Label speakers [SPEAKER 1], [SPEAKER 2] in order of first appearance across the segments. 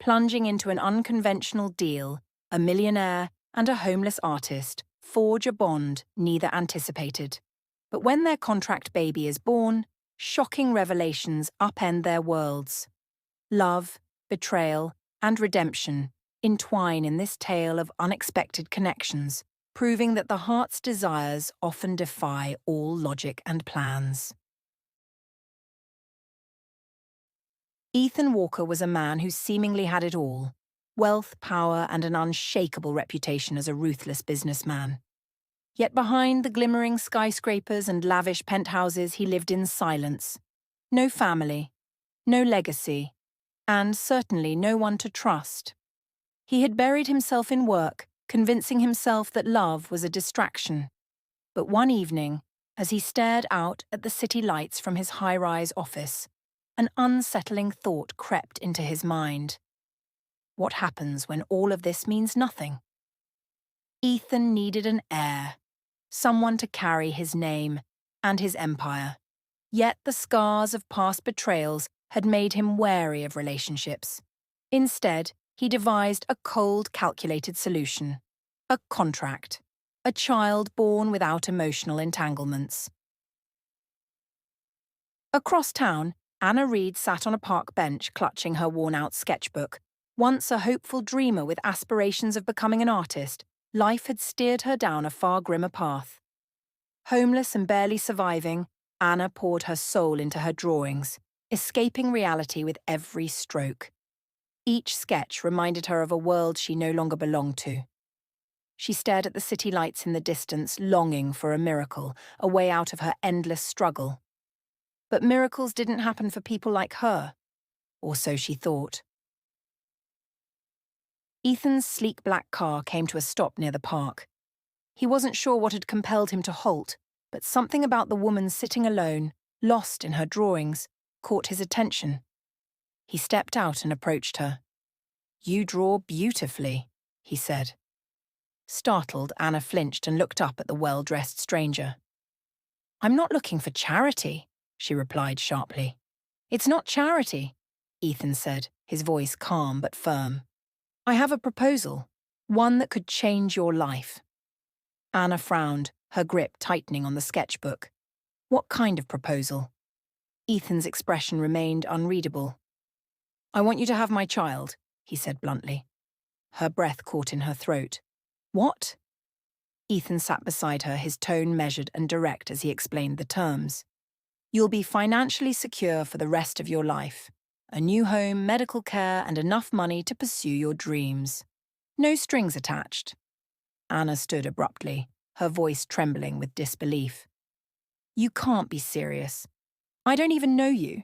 [SPEAKER 1] Plunging into an unconventional deal, a millionaire and a homeless artist forge a bond neither anticipated. But when their contract baby is born, shocking revelations upend their worlds. Love, betrayal, and redemption entwine in this tale of unexpected connections, proving that the heart's desires often defy all logic and plans. Ethan Walker was a man who seemingly had it all: wealth, power, and an unshakable reputation as a ruthless businessman. Yet behind the glimmering skyscrapers and lavish penthouses he lived in silence. No family, no legacy, and certainly no one to trust. He had buried himself in work, convincing himself that love was a distraction. But one evening, as he stared out at the city lights from his high-rise office, an unsettling thought crept into his mind. What happens when all of this means nothing? Ethan needed an heir, someone to carry his name and his empire. Yet the scars of past betrayals had made him wary of relationships. Instead, he devised a cold, calculated solution: a contract, a child born without emotional entanglements. Across town, Anna Reed sat on a park bench clutching her worn-out sketchbook. Once a hopeful dreamer with aspirations of becoming an artist, life had steered her down a far grimmer path. Homeless and barely surviving, Anna poured her soul into her drawings, escaping reality with every stroke. Each sketch reminded her of a world she no longer belonged to. She stared at the city lights in the distance, longing for a miracle, a way out of her endless struggle. But miracles didn't happen for people like her, or so she thought. Ethan's sleek black car came to a stop near the park. He wasn't sure what had compelled him to halt, but something about the woman sitting alone, lost in her drawings, caught his attention. He stepped out and approached her. "You draw beautifully," he said. Startled, Anna flinched and looked up at the well-dressed stranger. "I'm not looking for charity," she replied sharply. "It's not charity," Ethan said, his voice calm but firm. "I have a proposal, one that could change your life." Anna frowned, her grip tightening on the sketchbook. What kind of proposal? Ethan's expression remained unreadable. "I want you to have my child," he said bluntly. Her breath caught in her throat. "What?" Ethan sat beside her, his tone measured and direct as he explained the terms. "You'll be financially secure for the rest of your life. A new home, medical care, and enough money to pursue your dreams. No strings attached." Anna stood abruptly, her voice trembling with disbelief. "You can't be serious. I don't even know you."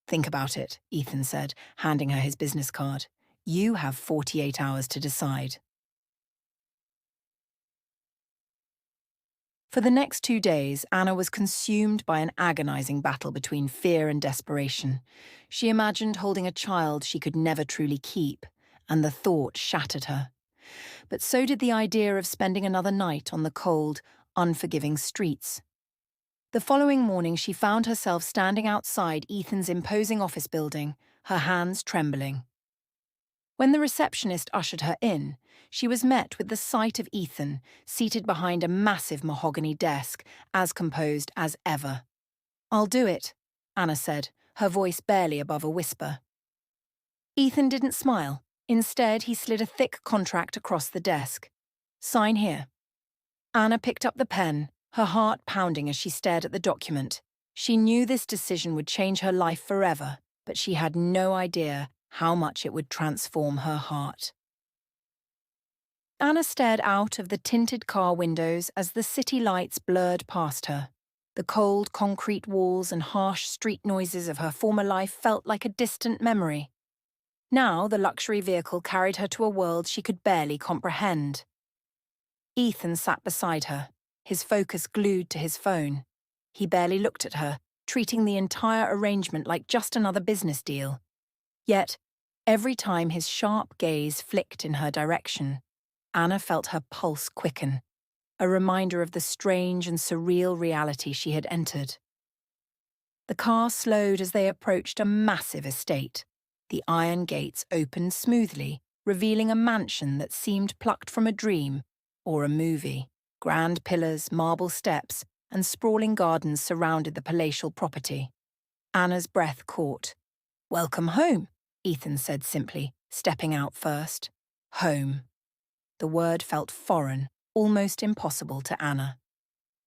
[SPEAKER 1] "Think about it," Ethan said, handing her his business card. "You have 48 hours to decide." For the next 2 days, Anna was consumed by an agonizing battle between fear and desperation. She imagined holding a child she could never truly keep, and the thought shattered her. But so did the idea of spending another night on the cold, unforgiving streets. The following morning, she found herself standing outside Ethan's imposing office building, her hands trembling. When the receptionist ushered her in, she was met with the sight of Ethan, seated behind a massive mahogany desk, as composed as ever. "I'll do it," Anna said, her voice barely above a whisper. Ethan didn't smile. Instead, he slid a thick contract across the desk. "Sign here." Anna picked up the pen, her heart pounding as she stared at the document. She knew this decision would change her life forever, but she had no idea how much it would transform her heart. Anna stared out of the tinted car windows as the city lights blurred past her. The cold concrete walls and harsh street noises of her former life felt like a distant memory. Now the luxury vehicle carried her to a world she could barely comprehend. Ethan sat beside her, his focus glued to his phone. He barely looked at her, treating the entire arrangement like just another business deal. Yet, every time his sharp gaze flicked in her direction, Anna felt her pulse quicken, a reminder of the strange and surreal reality she had entered. The car slowed as they approached a massive estate. The iron gates opened smoothly, revealing a mansion that seemed plucked from a dream or a movie. Grand pillars, marble steps, and sprawling gardens surrounded the palatial property. Anna's breath caught. "Welcome home," Ethan said simply, stepping out first. Home. The word felt foreign, almost impossible to Anna.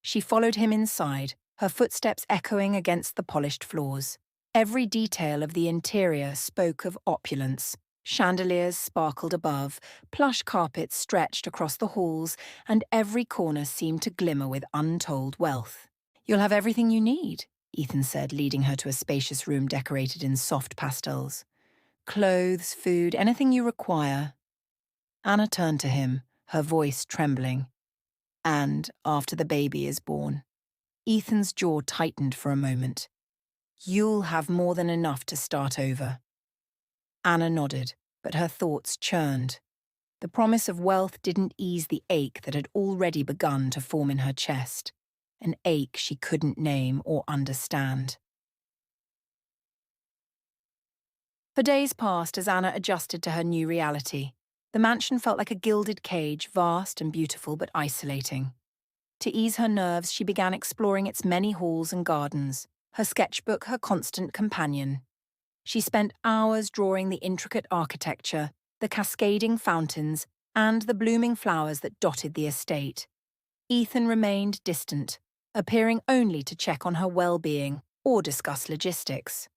[SPEAKER 1] She followed him inside, her footsteps echoing against the polished floors. Every detail of the interior spoke of opulence. Chandeliers sparkled above, plush carpets stretched across the halls, and every corner seemed to glimmer with untold wealth. "You'll have everything you need," Ethan said, leading her to a spacious room decorated in soft pastels. "Clothes, food, anything you require." Anna turned to him, her voice trembling. "And after the baby is born." Ethan's jaw tightened for a moment. "You'll have more than enough to start over." Anna nodded, but her thoughts churned. The promise of wealth didn't ease the ache that had already begun to form in her chest, an ache she couldn't name or understand. For days passed as Anna adjusted to her new reality. The mansion felt like a gilded cage, vast and beautiful but isolating. To ease her nerves, she began exploring its many halls and gardens, her sketchbook her constant companion. She spent hours drawing the intricate architecture, the cascading fountains, and the blooming flowers that dotted the estate. Ethan remained distant, appearing only to check on her well-being or discuss logistics.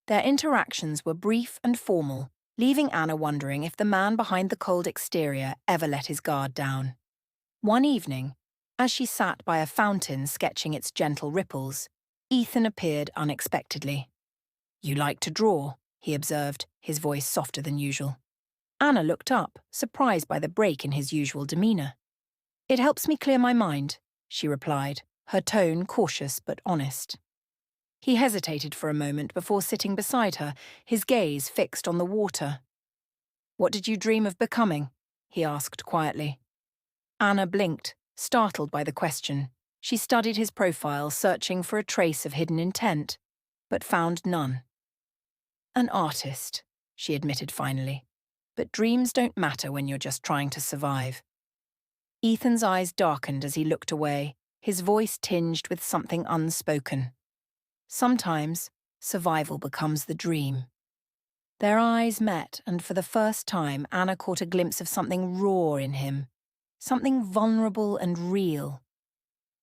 [SPEAKER 1] Their interactions were brief and formal, leaving Anna wondering if the man behind the cold exterior ever let his guard down. One evening, as she sat by a fountain sketching its gentle ripples, Ethan appeared unexpectedly. "You like to draw," he observed, his voice softer than usual. Anna looked up, surprised by the break in his usual demeanor. "It helps me clear my mind," she replied, her tone cautious but honest. He hesitated for a moment before sitting beside her, his gaze fixed on the water. "What did you dream of becoming?" he asked quietly. Anna blinked, startled by the question. She studied his profile, searching for a trace of hidden intent, but found none. "An artist," she admitted finally. "But dreams don't matter when you're just trying to survive." Ethan's eyes darkened as he looked away, his voice tinged with something unspoken. Sometimes, survival becomes the dream. Their eyes met, and for the first time, Anna caught a glimpse of something raw in him, something vulnerable and real.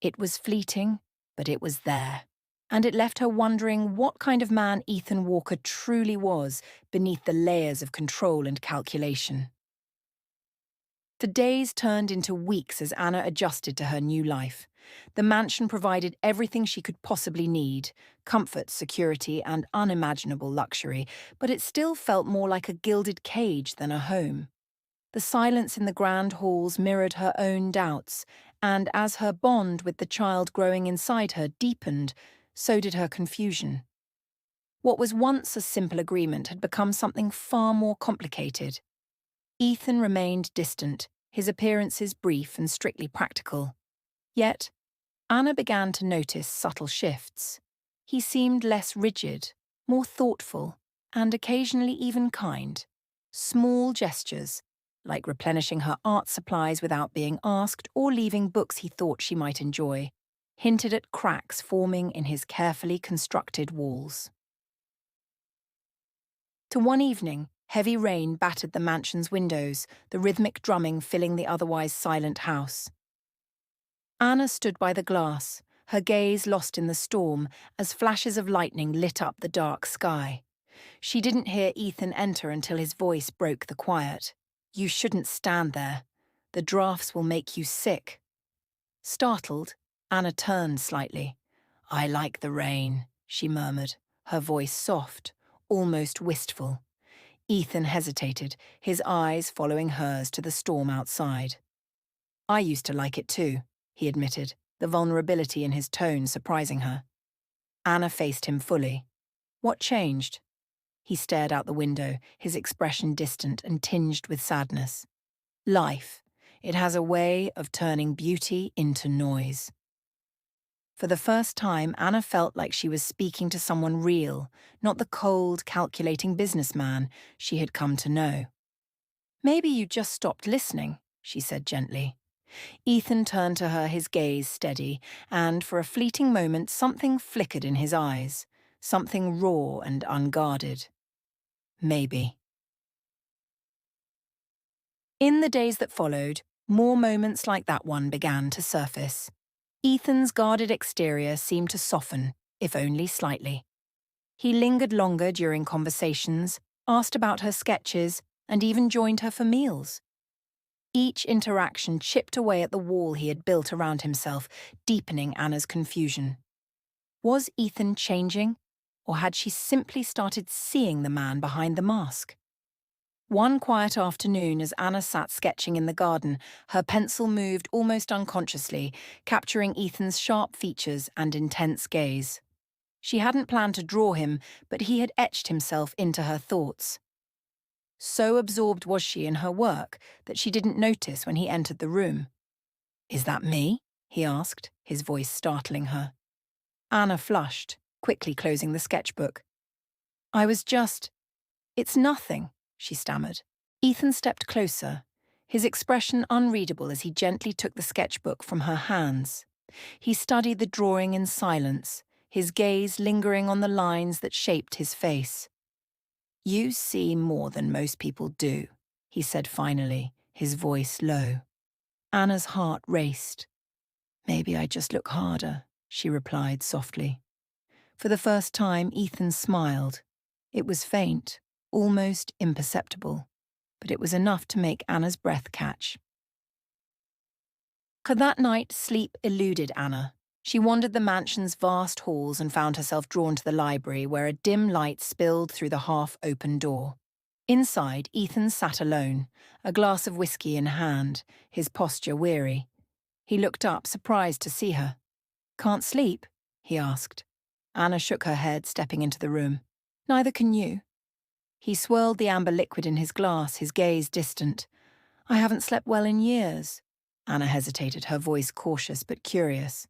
[SPEAKER 1] It was fleeting, but it was there. And it left her wondering what kind of man Ethan Walker truly was beneath the layers of control and calculation. The days turned into weeks as Anna adjusted to her new life. The mansion provided everything she could possibly need, comfort, security, and unimaginable luxury, but it still felt more like a gilded cage than a home. The silence in the grand halls mirrored her own doubts, and as her bond with the child growing inside her deepened, so did her confusion. What was once a simple agreement had become something far more complicated. Ethan remained distant, his appearances brief and strictly practical. Yet, Anna began to notice subtle shifts. He seemed less rigid, more thoughtful, and occasionally even kind. Small gestures, like replenishing her art supplies without being asked or leaving books he thought she might enjoy, hinted at cracks forming in his carefully constructed walls. To one evening, heavy rain battered the mansion's windows, the rhythmic drumming filling the otherwise silent house. Anna stood by the glass, her gaze lost in the storm as flashes of lightning lit up the dark sky. She didn't hear Ethan enter until his voice broke the quiet. "You shouldn't stand there. The drafts will make you sick." Startled, Anna turned slightly. "I like the rain," she murmured, her voice soft, almost wistful. Ethan hesitated, his eyes following hers to the storm outside. "I used to like it too," he admitted, the vulnerability in his tone surprising her. Anna faced him fully. "What changed?" He stared out the window, his expression distant and tinged with sadness. "Life. It has a way of turning beauty into noise." For the first time, Anna felt like she was speaking to someone real, not the cold, calculating businessman she had come to know. "Maybe you just stopped listening," she said gently. Ethan turned to her, his gaze steady, and for a fleeting moment something flickered in his eyes, something raw and unguarded. Maybe. In the days that followed, more moments like that one began to surface. Ethan's guarded exterior seemed to soften, if only slightly. He lingered longer during conversations, asked about her sketches, and even joined her for meals. Each interaction chipped away at the wall he had built around himself, deepening Anna's confusion. Was Ethan changing, or had she simply started seeing the man behind the mask? One quiet afternoon, as Anna sat sketching in the garden, her pencil moved almost unconsciously, capturing Ethan's sharp features and intense gaze. She hadn't planned to draw him, but he had etched himself into her thoughts. So absorbed was she in her work that she didn't notice when he entered the room. "Is that me?" he asked, his voice startling her. Anna flushed, quickly closing the sketchbook. It's nothing," she stammered. Ethan stepped closer, his expression unreadable as he gently took the sketchbook from her hands. He studied the drawing in silence, his gaze lingering on the lines that shaped his face. "You see more than most people do," he said finally, his voice low. Anna's heart raced. "Maybe I just look harder," she replied softly. For the first time, Ethan smiled. It was faint, almost imperceptible, but it was enough to make Anna's breath catch. That night, sleep eluded Anna. She wandered the mansion's vast halls and found herself drawn to the library, where a dim light spilled through the half-open door. Inside, Ethan sat alone, a glass of whiskey in hand, his posture weary. He looked up, surprised to see her. "Can't sleep?" he asked. Anna shook her head, stepping into the room. "Neither can you." He swirled the amber liquid in his glass, his gaze distant. "I haven't slept well in years." Anna hesitated, her voice cautious but curious.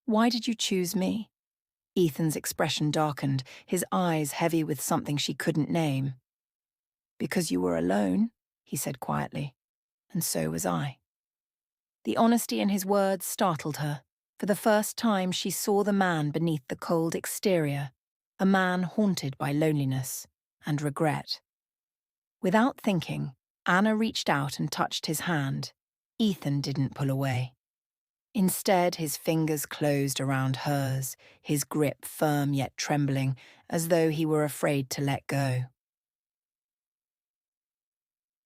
[SPEAKER 1] "Why did you choose me?" Ethan's expression darkened, his eyes heavy with something she couldn't name. "Because you were alone," he said quietly, "and so was I." The honesty in his words startled her. For the first time, she saw the man beneath the cold exterior, a man haunted by loneliness and regret. Without thinking, Anna reached out and touched his hand. Ethan didn't pull away. Instead, his fingers closed around hers, his grip firm yet trembling, as though he were afraid to let go.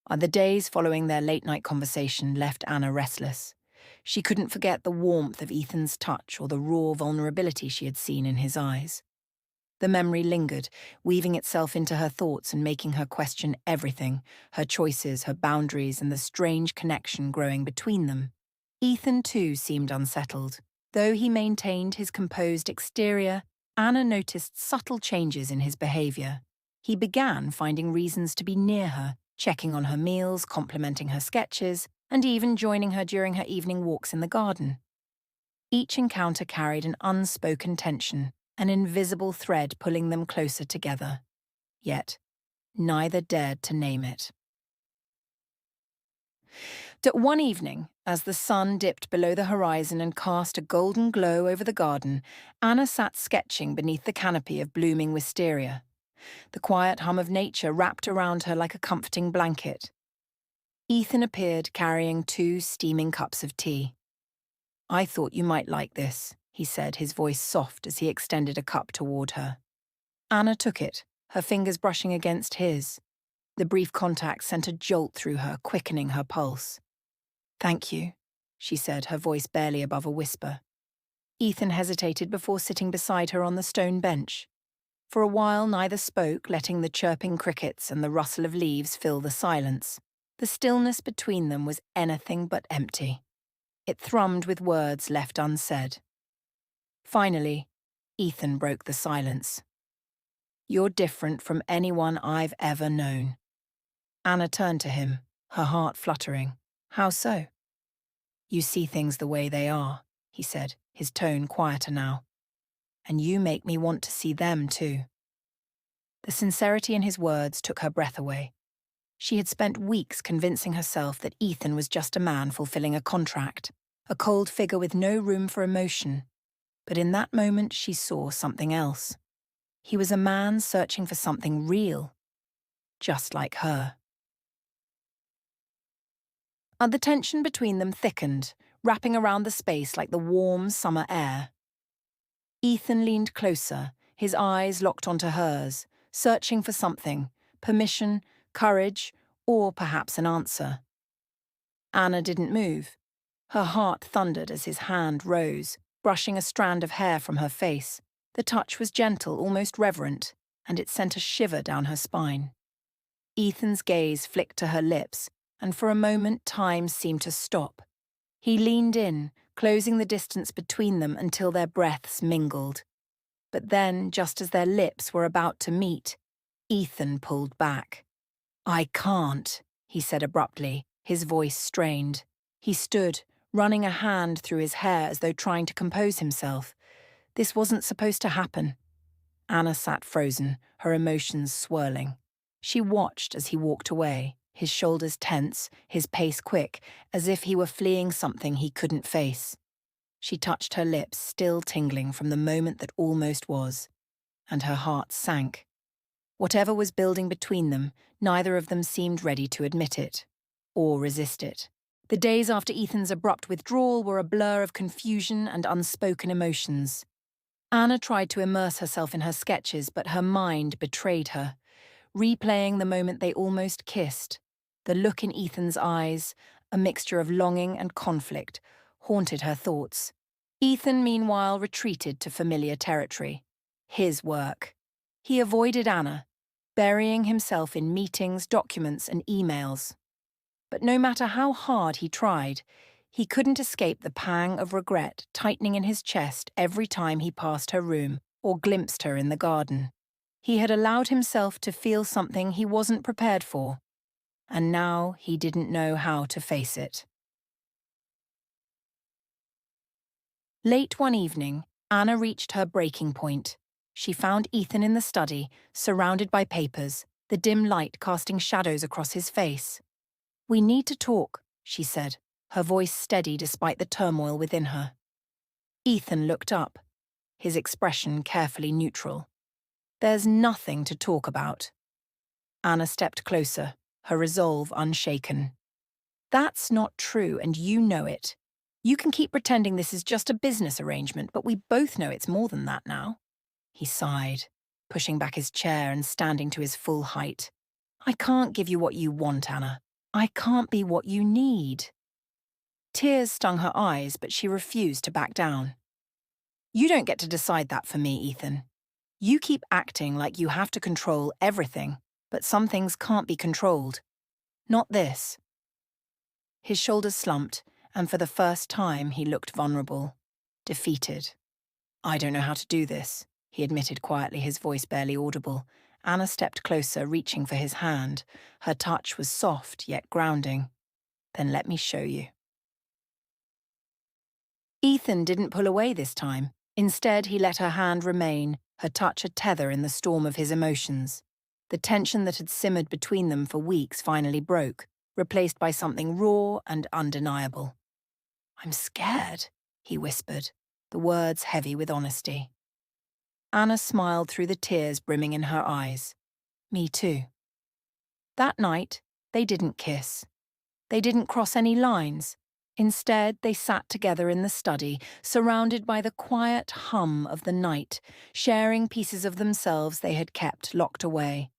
[SPEAKER 1] The days following their late-night conversation left Anna restless. She couldn't forget the warmth of Ethan's touch or the raw vulnerability she had seen in his eyes. The memory lingered, weaving itself into her thoughts and making her question everything, her choices, her boundaries, and the strange connection growing between them. Ethan, too, seemed unsettled. Though he maintained his composed exterior, Anna noticed subtle changes in his behavior. He began finding reasons to be near her, checking on her meals, complimenting her sketches, and even joining her during her evening walks in the garden. Each encounter carried an unspoken tension, an invisible thread pulling them closer together. Yet, neither dared to name it. One evening, as the sun dipped below the horizon and cast a golden glow over the garden, Anna sat sketching beneath the canopy of blooming wisteria. The quiet hum of nature wrapped around her like a comforting blanket. Ethan appeared carrying 2 steaming cups of tea. "I thought you might like this," he said, his voice soft as he extended a cup toward her. Anna took it, her fingers brushing against his. The brief contact sent a jolt through her, quickening her pulse. "Thank you," she said, her voice barely above a whisper. Ethan hesitated before sitting beside her on the stone bench. For a while, neither spoke, letting the chirping crickets and the rustle of leaves fill the silence. The stillness between them was anything but empty. It thrummed with words left unsaid. Finally, Ethan broke the silence. "You're different from anyone I've ever known." Anna turned to him, her heart fluttering. "How so?" "You see things the way they are," he said, his tone quieter now. And you make me want to see them too. The sincerity in his words took her breath away. She had spent weeks convincing herself that Ethan was just a man fulfilling a contract, a cold figure with no room for emotion. But in that moment she saw something else. He was a man searching for something real, just like her. And the tension between them thickened, wrapping around the space like the warm summer air. Ethan leaned closer, his eyes locked onto hers, searching for something, permission, courage, or perhaps an answer. Anna didn't move. Her heart thundered as his hand rose, brushing a strand of hair from her face. The touch was gentle, almost reverent, and it sent a shiver down her spine. Ethan's gaze flicked to her lips, and for a moment time seemed to stop. He leaned in, closing the distance between them until their breaths mingled. But then, just as their lips were about to meet, Ethan pulled back. "I can't," he said abruptly, his voice strained. He stood, running a hand through his hair as though trying to compose himself. This wasn't supposed to happen. Anna sat frozen, her emotions swirling. She watched as he walked away, his shoulders tense, his pace quick, as if he were fleeing something he couldn't face. She touched her lips, still tingling from the moment that almost was, and her heart sank. Whatever was building between them, neither of them seemed ready to admit it, or resist it. The days after Ethan's abrupt withdrawal were a blur of confusion and unspoken emotions. Anna tried to immerse herself in her sketches, but her mind betrayed her, replaying the moment they almost kissed. The look in Ethan's eyes, a mixture of longing and conflict, haunted her thoughts. Ethan, meanwhile, retreated to familiar territory. His work. He avoided Anna, burying himself in meetings, documents, and emails. But no matter how hard he tried, he couldn't escape the pang of regret tightening in his chest every time he passed her room or glimpsed her in the garden. He had allowed himself to feel something he wasn't prepared for, and now he didn't know how to face it. Late one evening, Anna reached her breaking point. She found Ethan in the study, surrounded by papers, the dim light casting shadows across his face. "We need to talk," she said, her voice steady despite the turmoil within her. Ethan looked up, his expression carefully neutral. "There's nothing to talk about." Anna stepped closer, her resolve unshaken. "That's not true, and you know it. You can keep pretending this is just a business arrangement, but we both know it's more than that now." He sighed, pushing back his chair and standing to his full height. "I can't give you what you want, Anna. I can't be what you need." Tears stung her eyes, but she refused to back down. "You don't get to decide that for me, Ethan. You keep acting like you have to control everything, but some things can't be controlled. Not this." His shoulders slumped, and for the first time he looked vulnerable, defeated. "I don't know how to do this," he admitted quietly, his voice barely audible. Anna stepped closer, reaching for his hand. Her touch was soft, yet grounding. "Then let me show you." Ethan didn't pull away this time. Instead, he let her hand remain, her touch a tether in the storm of his emotions. The tension that had simmered between them for weeks finally broke, replaced by something raw and undeniable. "I'm scared," he whispered, the words heavy with honesty. Anna smiled through the tears brimming in her eyes. "Me too." That night, they didn't kiss. They didn't cross any lines. Instead, they sat together in the study, surrounded by the quiet hum of the night, sharing pieces of themselves they had kept locked away.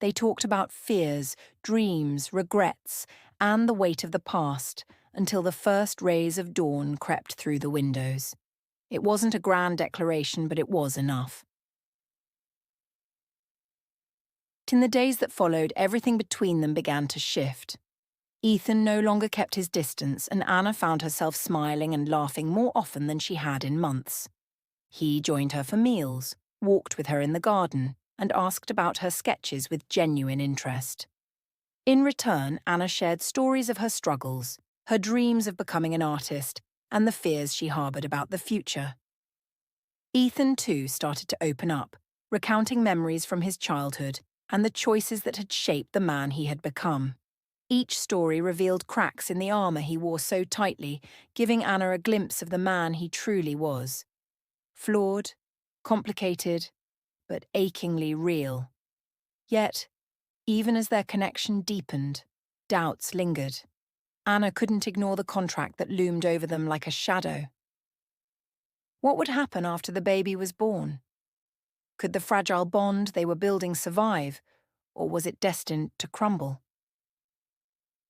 [SPEAKER 1] They talked about fears, dreams, regrets, and the weight of the past, until the first rays of dawn crept through the windows. It wasn't a grand declaration, but it was enough. In the days that followed, everything between them began to shift. Ethan no longer kept his distance, and Anna found herself smiling and laughing more often than she had in months. He joined her for meals, walked with her in the garden, and asked about her sketches with genuine interest. In return, Anna shared stories of her struggles, her dreams of becoming an artist, and the fears she harbored about the future. Ethan, too, started to open up, recounting memories from his childhood and the choices that had shaped the man he had become. Each story revealed cracks in the armor he wore so tightly, giving Anna a glimpse of the man he truly was. Flawed, complicated, but achingly real. Yet, even as their connection deepened, doubts lingered. Anna couldn't ignore the contract that loomed over them like a shadow. What would happen after the baby was born? Could the fragile bond they were building survive, or was it destined to crumble?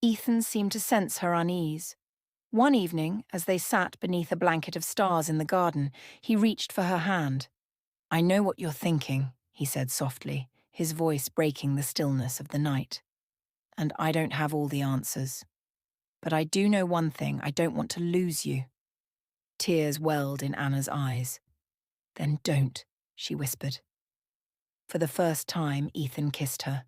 [SPEAKER 1] Ethan seemed to sense her unease. One evening, as they sat beneath a blanket of stars in the garden, he reached for her hand. "I know what you're thinking," he said softly, his voice breaking the stillness of the night. "And I don't have all the answers. But I do know one thing, I don't want to lose you." Tears welled in Anna's eyes. "Then don't," she whispered. For the first time, Ethan kissed her.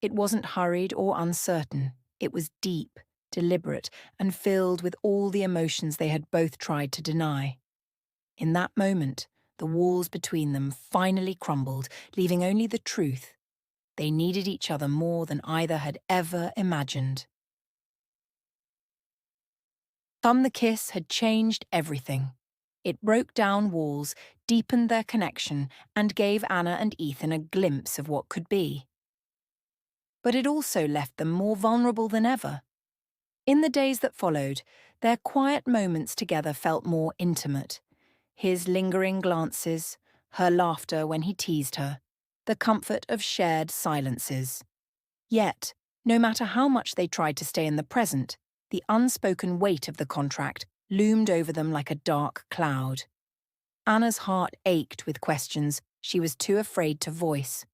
[SPEAKER 1] It wasn't hurried or uncertain. It was deep, deliberate, and filled with all the emotions they had both tried to deny. In that moment, the walls between them finally crumbled, leaving only the truth. They needed each other more than either had ever imagined. The kiss had changed everything. It broke down walls, deepened their connection, and gave Anna and Ethan a glimpse of what could be. But it also left them more vulnerable than ever. In the days that followed, their quiet moments together felt more intimate. His lingering glances, her laughter when he teased her, the comfort of shared silences. Yet, no matter how much they tried to stay in the present, the unspoken weight of the contract loomed over them like a dark cloud. Anna's heart ached with questions she was too afraid to voice.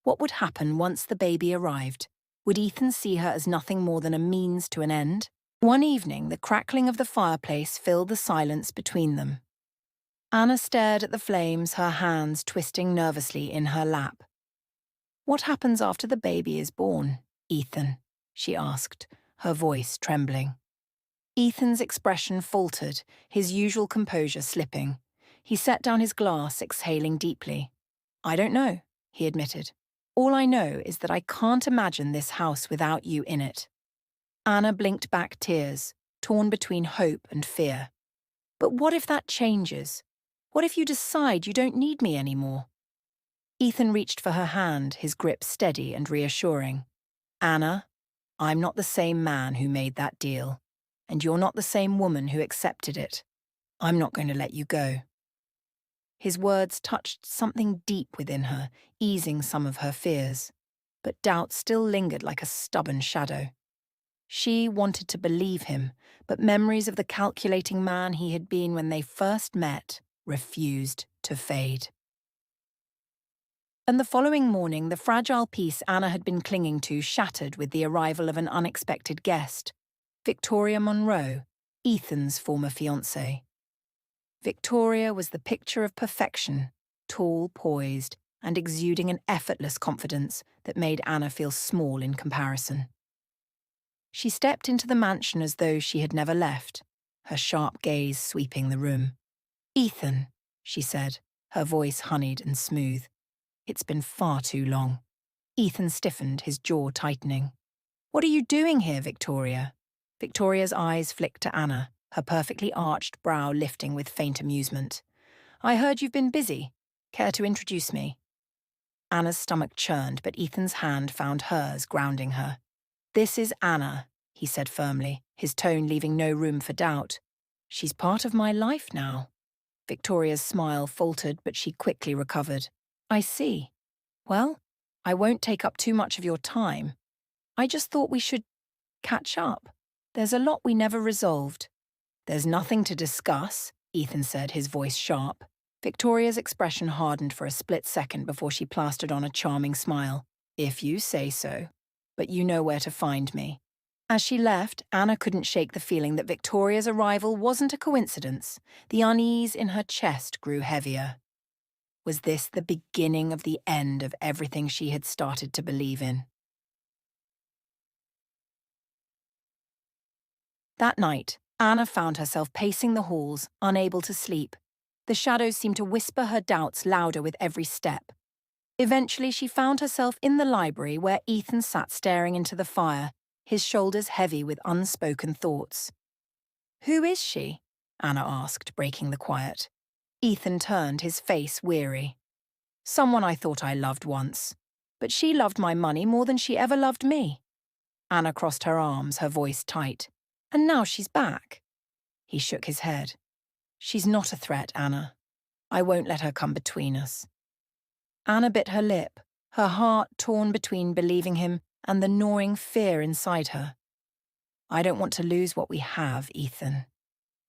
[SPEAKER 1] What would happen once the baby arrived? Would Ethan see her as nothing more than a means to an end? One evening, the crackling of the fireplace filled the silence between them. Anna stared at the flames, her hands twisting nervously in her lap. "What happens after the baby is born, Ethan?" she asked, her voice trembling. Ethan's expression faltered, his usual composure slipping. He set down his glass, exhaling deeply. "I don't know," he admitted. "All I know is that I can't imagine this house without you in it." Anna blinked back tears, torn between hope and fear. "But what if that changes? What if you decide you don't need me anymore?" Ethan reached for her hand, his grip steady and reassuring. "Anna, I'm not the same man who made that deal, and you're not the same woman who accepted it. I'm not going to let you go." His words touched something deep within her, easing some of her fears. But doubt still lingered like a stubborn shadow. She wanted to believe him, but memories of the calculating man he had been when they first met refused to fade. And the following morning, the fragile peace Anna had been clinging to shattered with the arrival of an unexpected guest, Victoria Monroe, Ethan's former fiancée. Victoria was the picture of perfection, tall, poised, and exuding an effortless confidence that made Anna feel small in comparison. She stepped into the mansion as though she had never left, her sharp gaze sweeping the room. "Ethan," she said, her voice honeyed and smooth. "It's been far too long." Ethan stiffened, his jaw tightening. "What are you doing here, Victoria?" Victoria's eyes flicked to Anna, her perfectly arched brow lifting with faint amusement. "I heard you've been busy. Care to introduce me?" Anna's stomach churned, but Ethan's hand found hers, grounding her. "This is Anna," he said firmly, his tone leaving no room for doubt. "She's part of my life now." Victoria's smile faltered, but she quickly recovered. "I see. Well, I won't take up too much of your time. I just thought we should catch up. There's a lot we never resolved." "There's nothing to discuss," Ethan said, his voice sharp. Victoria's expression hardened for a split second before she plastered on a charming smile. "If you say so. But you know where to find me." As she left, Anna couldn't shake the feeling that Victoria's arrival wasn't a coincidence. The unease in her chest grew heavier. Was this the beginning of the end of everything she had started to believe in? That night, Anna found herself pacing the halls, unable to sleep. The shadows seemed to whisper her doubts louder with every step. Eventually, she found herself in the library where Ethan sat staring into the fire, his shoulders heavy with unspoken thoughts. "Who is she?" Anna asked, breaking the quiet. Ethan turned, his face weary. "Someone I thought I loved once. But she loved my money more than she ever loved me." Anna crossed her arms, her voice tight. "And now she's back." He shook his head. "She's not a threat, Anna. I won't let her come between us." Anna bit her lip, her heart torn between believing him and the gnawing fear inside her. "I don't want to lose what we have, Ethan."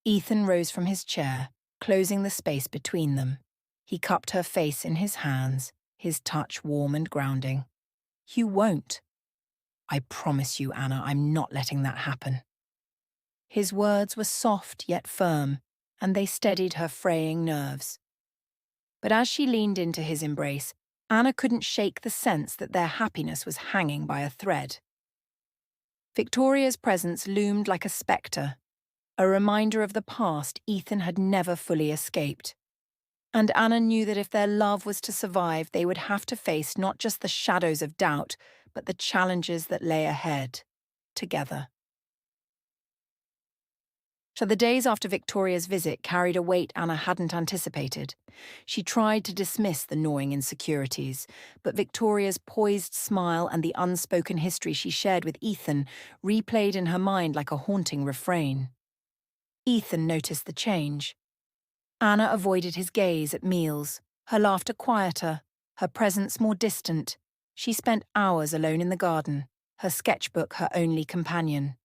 [SPEAKER 1] Ethan rose from his chair, closing the space between them. He cupped her face in his hands, his touch warm and grounding. "You won't." "I promise you, Anna, I'm not letting that happen." His words were soft yet firm, and they steadied her fraying nerves. But as she leaned into his embrace, Anna couldn't shake the sense that their happiness was hanging by a thread. Victoria's presence loomed like a spectre, a reminder of the past Ethan had never fully escaped. And Anna knew that if their love was to survive, they would have to face not just the shadows of doubt, but the challenges that lay ahead, together. So the days after Victoria's visit carried a weight Anna hadn't anticipated. She tried to dismiss the gnawing insecurities, but Victoria's poised smile and the unspoken history she shared with Ethan replayed in her mind like a haunting refrain. Ethan noticed the change. Anna avoided his gaze at meals, her laughter quieter, her presence more distant. She spent hours alone in the garden, her sketchbook her only companion.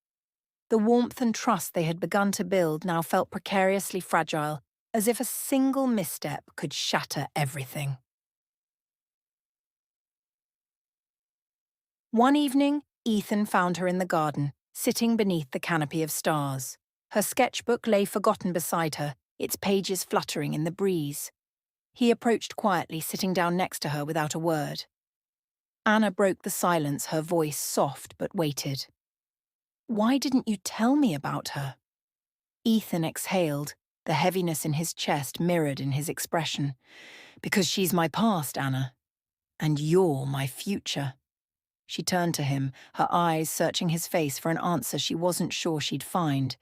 [SPEAKER 1] The warmth and trust they had begun to build now felt precariously fragile, as if a single misstep could shatter everything. One evening, Ethan found her in the garden, sitting beneath the canopy of stars. Her sketchbook lay forgotten beside her, its pages fluttering in the breeze. He approached quietly, sitting down next to her without a word. Anna broke the silence, her voice soft but weighted. "Why didn't you tell me about her?" Ethan exhaled, the heaviness in his chest mirrored in his expression. "Because she's my past, Anna. And you're my future." She turned to him, her eyes searching his face for an answer she wasn't sure she'd find.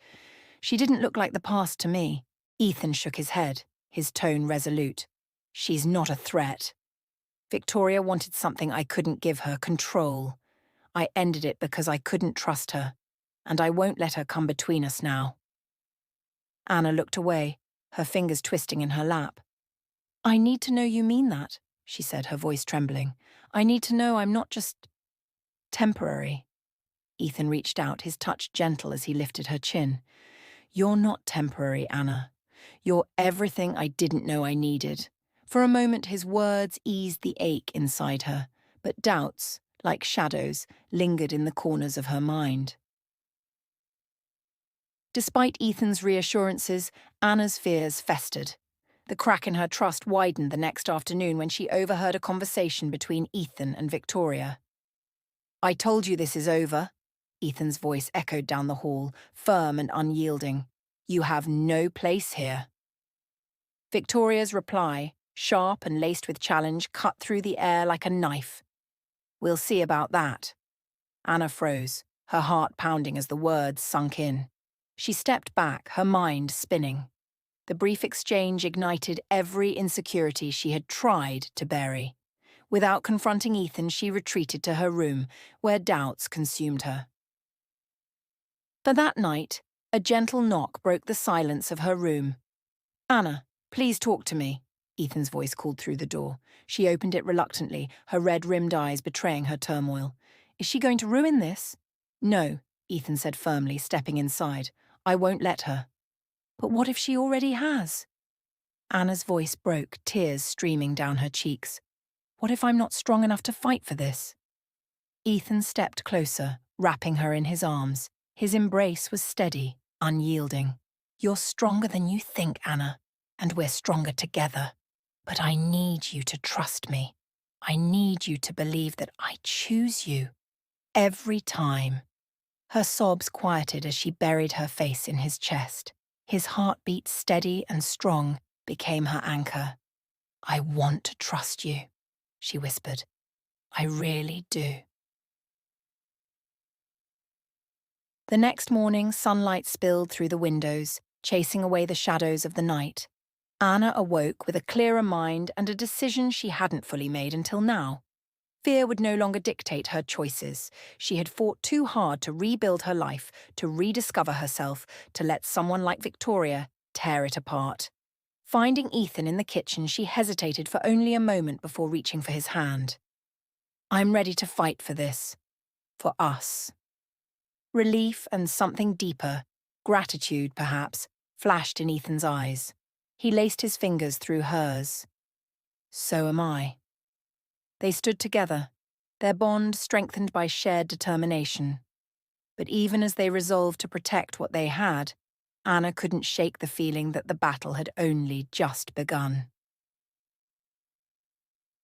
[SPEAKER 1] "She didn't look like the past to me." Ethan shook his head, his tone resolute. "She's not a threat. Victoria wanted something I couldn't give her, control. I ended it because I couldn't trust her, and I won't let her come between us now." Anna looked away, her fingers twisting in her lap. "I need to know you mean that," she said, her voice trembling. "I need to know I'm not just temporary." Ethan reached out, his touch gentle as he lifted her chin. "You're not temporary, Anna. You're everything I didn't know I needed." For a moment, his words eased the ache inside her, but doubts, like shadows, lingered in the corners of her mind. Despite Ethan's reassurances, Anna's fears festered. The crack in her trust widened the next afternoon when she overheard a conversation between Ethan and Victoria. "I told you this is over," Ethan's voice echoed down the hall, firm and unyielding. "You have no place here." Victoria's reply, sharp and laced with challenge, cut through the air like a knife. "We'll see about that." Anna froze, her heart pounding as the words sunk in. She stepped back, her mind spinning. The brief exchange ignited every insecurity she had tried to bury. Without confronting Ethan, she retreated to her room, where doubts consumed her. For that night, a gentle knock broke the silence of her room. "Anna, please talk to me," Ethan's voice called through the door. She opened it reluctantly, her red-rimmed eyes betraying her turmoil. "Is she going to ruin this?" "No," Ethan said firmly, stepping inside. "I won't let her." "But what if she already has?" Anna's voice broke, tears streaming down her cheeks. "What if I'm not strong enough to fight for this?" Ethan stepped closer, wrapping her in his arms. His embrace was steady, unyielding. "You're stronger than you think, Anna, and we're stronger together. But I need you to trust me. I need you to believe that I choose you. Every time." Her sobs quieted as she buried her face in his chest. His heartbeat, steady and strong, became her anchor. "I want to trust you," she whispered. "I really do." The next morning, sunlight spilled through the windows, chasing away the shadows of the night. Anna awoke with a clearer mind and a decision she hadn't fully made until now. Fear would no longer dictate her choices. She had fought too hard to rebuild her life, to rediscover herself, to let someone like Victoria tear it apart. Finding Ethan in the kitchen, she hesitated for only a moment before reaching for his hand. "I'm ready to fight for this. For us." Relief and something deeper, gratitude perhaps, flashed in Ethan's eyes. He laced his fingers through hers. "So am I." They stood together, their bond strengthened by shared determination. But even as they resolved to protect what they had, Anna couldn't shake the feeling that the battle had only just begun.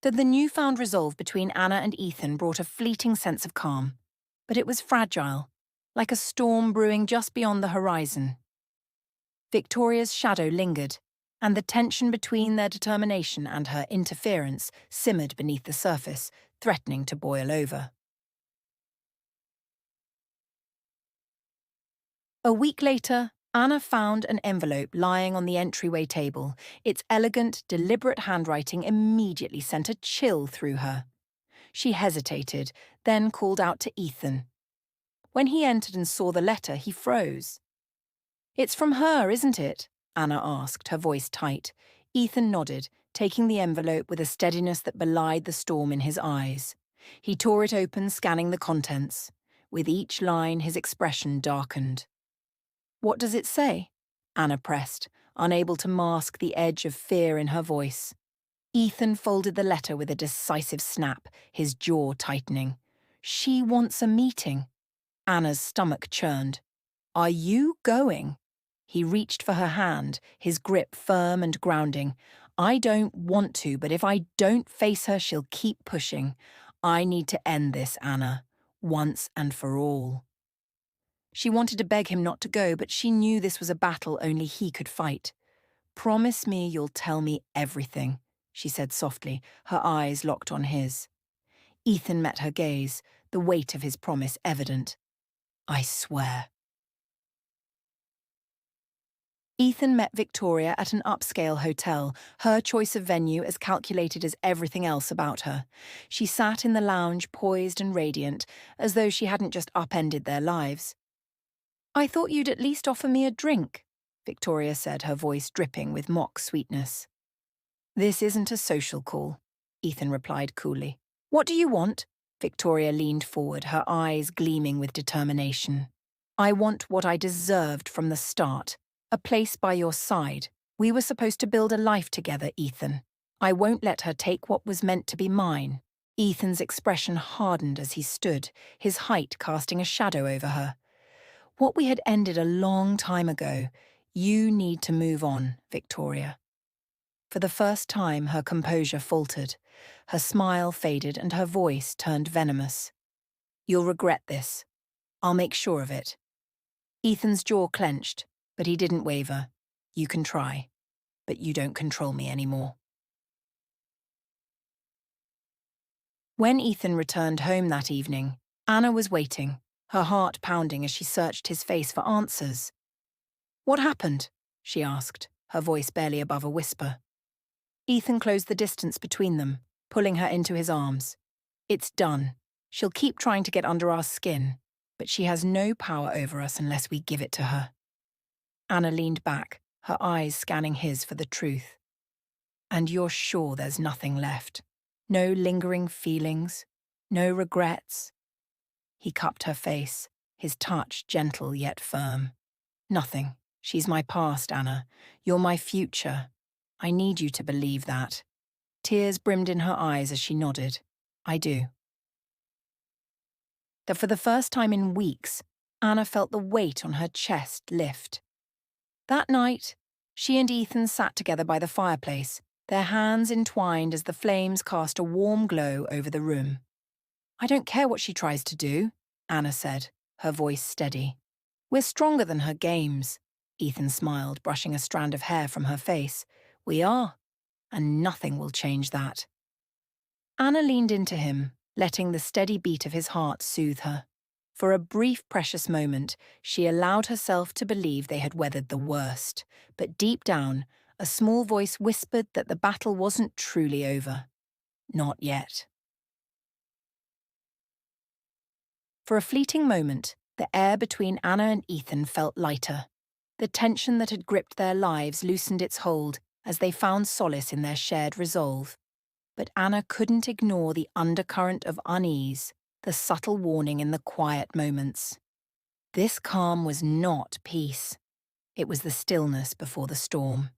[SPEAKER 1] The newfound resolve between Anna and Ethan brought a fleeting sense of calm, but it was fragile, like a storm brewing just beyond the horizon. Victoria's shadow lingered, and the tension between their determination and her interference simmered beneath the surface, threatening to boil over. A week later, Anna found an envelope lying on the entryway table. Its elegant, deliberate handwriting immediately sent a chill through her. She hesitated, then called out to Ethan. When he entered and saw the letter, he froze. "It's from her, isn't it?" Anna asked, her voice tight. Ethan nodded, taking the envelope with a steadiness that belied the storm in his eyes. He tore it open, scanning the contents. With each line, his expression darkened. "What does it say?" Anna pressed, unable to mask the edge of fear in her voice. Ethan folded the letter with a decisive snap, his jaw tightening. "She wants a meeting." Anna's stomach churned. "Are you going?" He reached for her hand, his grip firm and grounding. "I don't want to, but if I don't face her, she'll keep pushing. I need to end this, Anna, once and for all." She wanted to beg him not to go, but she knew this was a battle only he could fight. "Promise me you'll tell me everything," she said softly, her eyes locked on his. Ethan met her gaze, the weight of his promise evident. "I swear." Ethan met Victoria at an upscale hotel, her choice of venue as calculated as everything else about her. She sat in the lounge, poised and radiant, as though she hadn't just upended their lives. "I thought you'd at least offer me a drink," Victoria said, her voice dripping with mock sweetness. "This isn't a social call," Ethan replied coolly. "What do you want?" Victoria leaned forward, her eyes gleaming with determination. "I want what I deserved from the start. A place by your side. We were supposed to build a life together, Ethan. I won't let her take what was meant to be mine." Ethan's expression hardened as he stood, his height casting a shadow over her. "What we had ended a long time ago. You need to move on, Victoria." For the first time, her composure faltered. Her smile faded and her voice turned venomous. "You'll regret this. I'll make sure of it." Ethan's jaw clenched, but he didn't waver. "You can try, but you don't control me anymore." When Ethan returned home that evening, Anna was waiting, her heart pounding as she searched his face for answers. "What happened?" she asked, her voice barely above a whisper. Ethan closed the distance between them, pulling her into his arms. "It's done. She'll keep trying to get under our skin, but she has no power over us unless we give it to her." Anna leaned back, her eyes scanning his for the truth. "And you're sure there's nothing left? No lingering feelings? No regrets?" He cupped her face, his touch gentle yet firm. "Nothing. She's my past, Anna. You're my future. I need you to believe that." Tears brimmed in her eyes as she nodded. "I do." That for the first time in weeks, Anna felt the weight on her chest lift. That night, she and Ethan sat together by the fireplace, their hands entwined as the flames cast a warm glow over the room. "I don't care what she tries to do," Anna said. her voice steady. We're stronger than her games. Ethan smiled, brushing a strand of hair from her face. We are, and nothing will change that. Anna leaned into him, letting the steady beat of his heart soothe her. For a brief, precious moment, she allowed herself to believe they had weathered the worst, but deep down, a small voice whispered that the battle wasn't truly over. Not yet. For a fleeting moment, the air between Anna and Ethan felt lighter. The tension that had gripped their lives loosened its hold as they found solace in their shared resolve. But Anna couldn't ignore the undercurrent of unease, the subtle warning in the quiet moments. This calm was not peace. It was the stillness before the storm.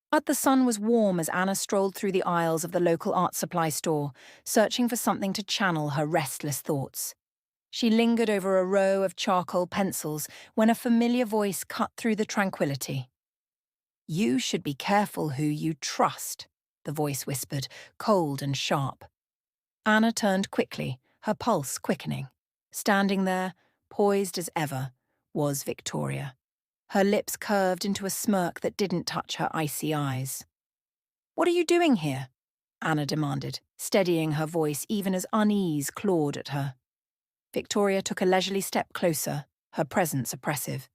[SPEAKER 1] But the sun was warm as Anna strolled through the aisles of the local art supply store, searching for something to channel her restless thoughts. She lingered over a row of charcoal pencils when a familiar voice cut through the tranquility. "You should be careful who you trust," the voice whispered, cold and sharp. Anna turned quickly, her pulse quickening. Standing there, poised as ever, was Victoria. Her lips curved into a smirk that didn't touch her icy eyes. "What are you doing here?" Anna demanded, steadying her voice even as unease clawed at her. Victoria took a leisurely step closer, her presence oppressive.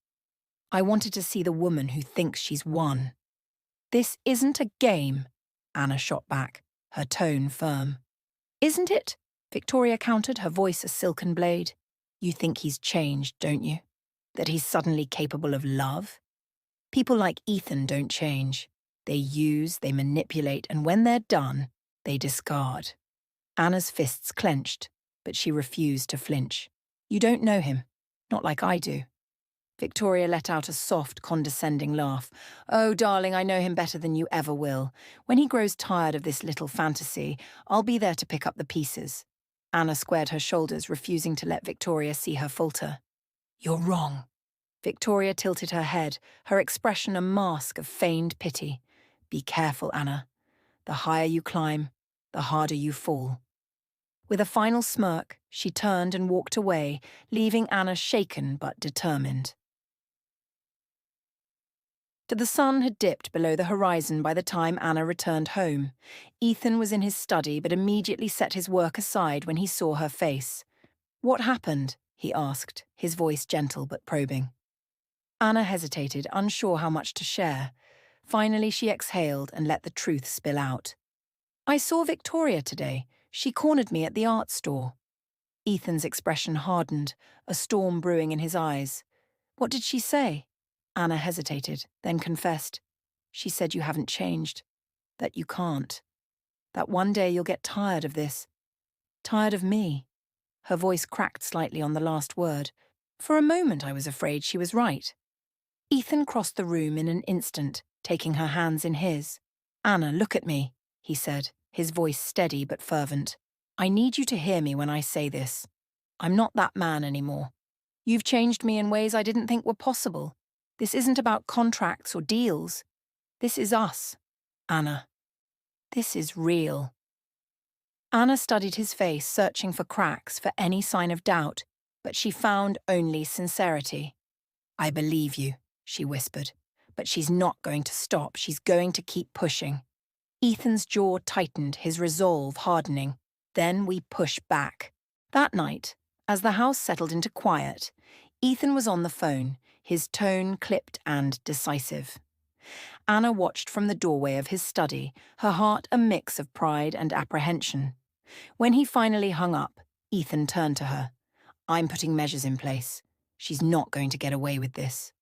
[SPEAKER 1] "I wanted to see the woman who thinks she's won." "This isn't a game," Anna shot back, her tone firm. "Isn't it?" Victoria countered, her voice a silken blade. "You think he's changed, don't you? That he's suddenly capable of love? People like Ethan don't change. They use, they manipulate, and when they're done, they discard." Anna's fists clenched, but she refused to flinch. "You don't know him. Not like I do." Victoria let out a soft, condescending laugh. "Oh, darling, I know him better than you ever will. When he grows tired of this little fantasy, I'll be there to pick up the pieces." Anna squared her shoulders, refusing to let Victoria see her falter. "You're wrong." Victoria tilted her head, her expression a mask of feigned pity. "Be careful, Anna. The higher you climb, the harder you fall." With a final smirk, she turned and walked away, leaving Anna shaken but determined. The sun had dipped below the horizon by the time Anna returned home. Ethan was in his study but immediately set his work aside when he saw her face. "What happened?" he asked, his voice gentle but probing. Anna hesitated, unsure how much to share. Finally, she exhaled and let the truth spill out. "I saw Victoria today. She cornered me at the art store." Ethan's expression hardened, a storm brewing in his eyes. "What did she say?" Anna hesitated, then confessed. "She said you haven't changed, that you can't, that one day you'll get tired of this. Tired of me." Her voice cracked slightly on the last word. For a moment I was afraid she was right. Ethan crossed the room in an instant, taking her hands in his. "Anna, look at me," he said, his voice steady but fervent. "I need you to hear me when I say this. I'm not that man anymore. You've changed me in ways I didn't think were possible. This isn't about contracts or deals. This is us, Anna. This is real." Anna studied his face, searching for cracks, for any sign of doubt, but she found only sincerity. "I believe you," she whispered, "but she's not going to stop. She's going to keep pushing." Ethan's jaw tightened, his resolve hardening. Then we pushed back. That night, as the house settled into quiet, Ethan was on the phone, his tone clipped and decisive. Anna watched from the doorway of his study, her heart a mix of pride and apprehension. When he finally hung up, Ethan turned to her. "I'm putting measures in place. She's not going to get away with this."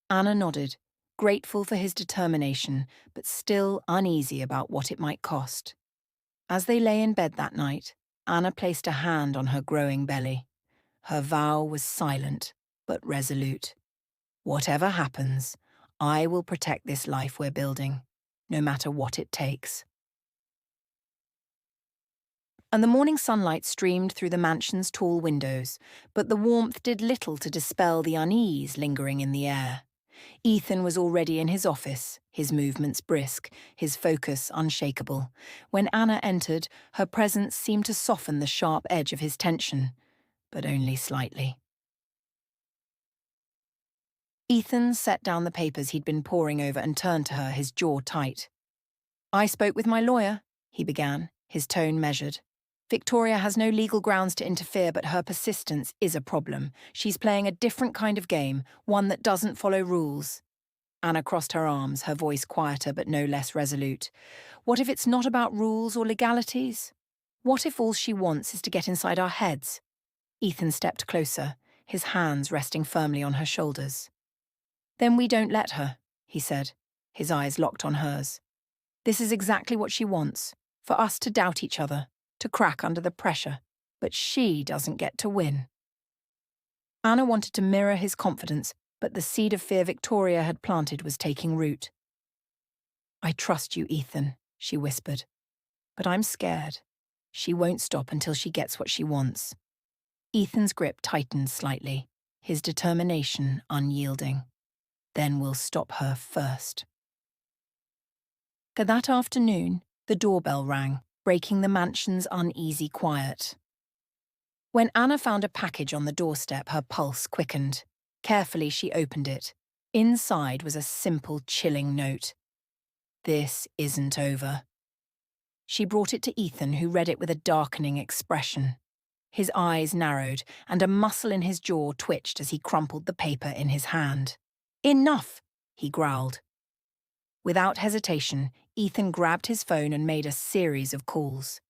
[SPEAKER 1] Anna nodded, grateful for his determination, but still uneasy about what it might cost. As they lay in bed that night, Anna placed a hand on her growing belly. Her vow was silent, but resolute. "Whatever happens, I will protect this life we're building, no matter what it takes." And the morning sunlight streamed through the mansion's tall windows, but the warmth did little to dispel the unease lingering in the air. Ethan was already in his office, his movements brisk, his focus unshakable. When Anna entered, her presence seemed to soften the sharp edge of his tension. but only slightly. Ethan set down the papers he'd been poring over and turned to her, his jaw tight. "I spoke with my lawyer," he began, his tone measured. "Victoria has no legal grounds to interfere, but her persistence is a problem. She's playing a different kind of game, one that doesn't follow rules." Anna crossed her arms, her voice quieter but no less resolute. "What if it's not about rules or legalities? What if all she wants is to get inside our heads?" Ethan stepped closer, his hands resting firmly on her shoulders. "Then we don't let her," he said, his eyes locked on hers. "This is exactly what she wants, for us to doubt each other, to crack under the pressure, but she doesn't get to win." Anna wanted to mirror his confidence, but the seed of fear Victoria had planted was taking root. "I trust you, Ethan," she whispered, "but I'm scared. She won't stop until she gets what she wants." Ethan's grip tightened slightly, his determination unyielding. "Then we'll stop her first." That afternoon, the doorbell rang, breaking the mansion's uneasy quiet. When Anna found a package on the doorstep, her pulse quickened. Carefully, she opened it. Inside was a simple, chilling note. "This isn't over." She brought it to Ethan, who read it with a darkening expression. His eyes narrowed, and a muscle in his jaw twitched as he crumpled the paper in his hand. "Enough!" he growled. Without hesitation, Ethan grabbed his phone and made a series of calls.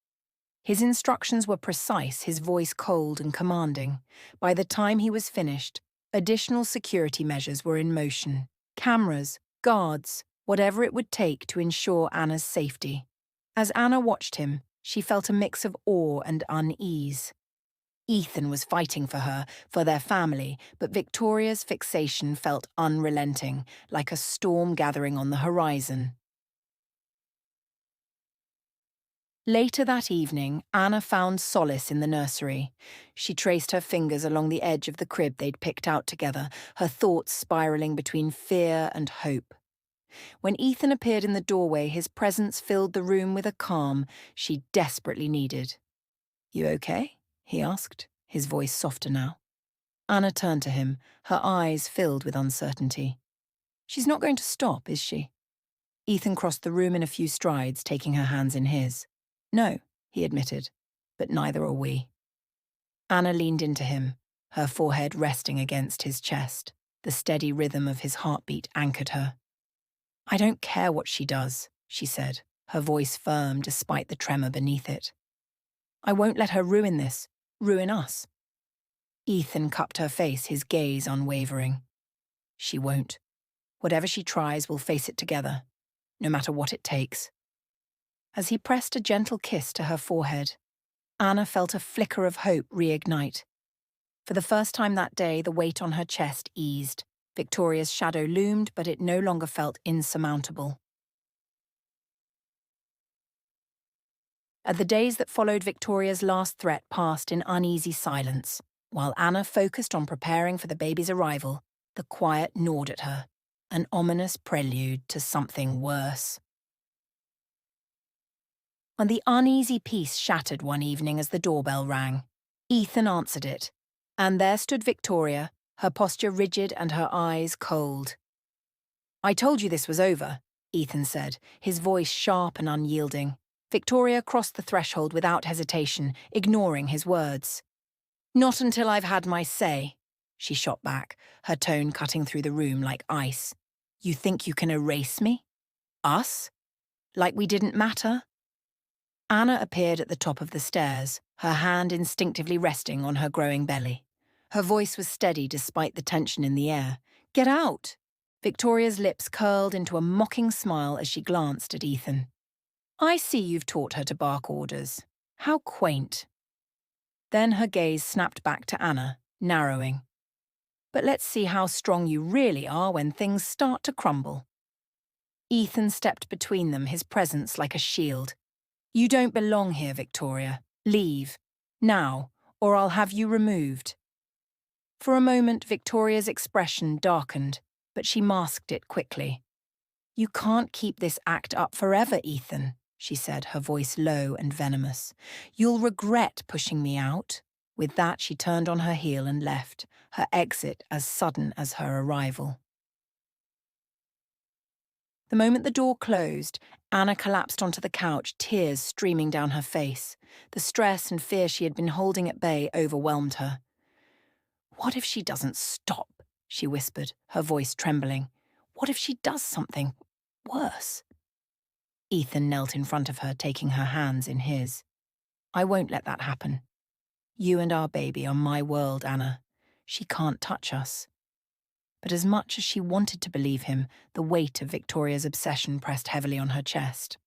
[SPEAKER 1] His instructions were precise, his voice cold and commanding. By the time he was finished, additional security measures were in motion. Cameras, guards, whatever it would take to ensure Anna's safety. As Anna watched him, she felt a mix of awe and unease. Ethan was fighting for her, for their family, but Victoria's fixation felt unrelenting, like a storm gathering on the horizon. Later that evening, Anna found solace in the nursery. She traced her fingers along the edge of the crib they'd picked out together, her thoughts spiraling between fear and hope. When Ethan appeared in the doorway, his presence filled the room with a calm she desperately needed. "You okay?" he asked, his voice softer now. Anna turned to him, her eyes filled with uncertainty. "She's not going to stop, is she?" Ethan crossed the room in a few strides, taking her hands in his. "No," he admitted, "but neither are we." Anna leaned into him, her forehead resting against his chest. The steady rhythm of his heartbeat anchored her. "I don't care what she does," she said, her voice firm despite the tremor beneath it. "I won't let her ruin this, ruin us." Ethan cupped her face, his gaze unwavering. "She won't. Whatever she tries, we'll face it together, no matter what it takes." As he pressed a gentle kiss to her forehead, Anna felt a flicker of hope reignite. For the first time that day, the weight on her chest eased. Victoria's shadow loomed, but it no longer felt insurmountable. The days that followed Victoria's last threat passed in uneasy silence. While Anna focused on preparing for the baby's arrival, the quiet gnawed at her, an ominous prelude to something worse. And the uneasy peace shattered one evening as the doorbell rang. Ethan answered it, and there stood Victoria, her posture rigid and her eyes cold. "I told you this was over," Ethan said, his voice sharp and unyielding. Victoria crossed the threshold without hesitation, ignoring his words. "Not until I've had my say," she shot back, her tone cutting through the room like ice. "You think you can erase me? Us? Like we didn't matter?" Anna appeared at the top of the stairs, her hand instinctively resting on her growing belly. Her voice was steady despite the tension in the air. "Get out!" Victoria's lips curled into a mocking smile as she glanced at Ethan. "I see you've taught her to bark orders. How quaint." Then her gaze snapped back to Anna, narrowing. "But let's see how strong you really are when things start to crumble." Ethan stepped between them, his presence like a shield. "You don't belong here, Victoria. Leave. Now, or I'll have you removed." For a moment, Victoria's expression darkened, but she masked it quickly. "You can't keep this act up forever, Ethan," she said, her voice low and venomous. "You'll regret pushing me out. With that, she turned on her heel and left, her exit as sudden as her arrival. The moment the door closed, Anna collapsed onto the couch, tears streaming down her face. The stress and fear she had been holding at bay overwhelmed her. "What if she doesn't stop?" she whispered, her voice trembling. "What if she does something worse?" Ethan knelt in front of her, taking her hands in his. "I won't let that happen. You and our baby are my world, Anna. She can't touch us." But as much as she wanted to believe him, the weight of Victoria's obsession pressed heavily on her chest.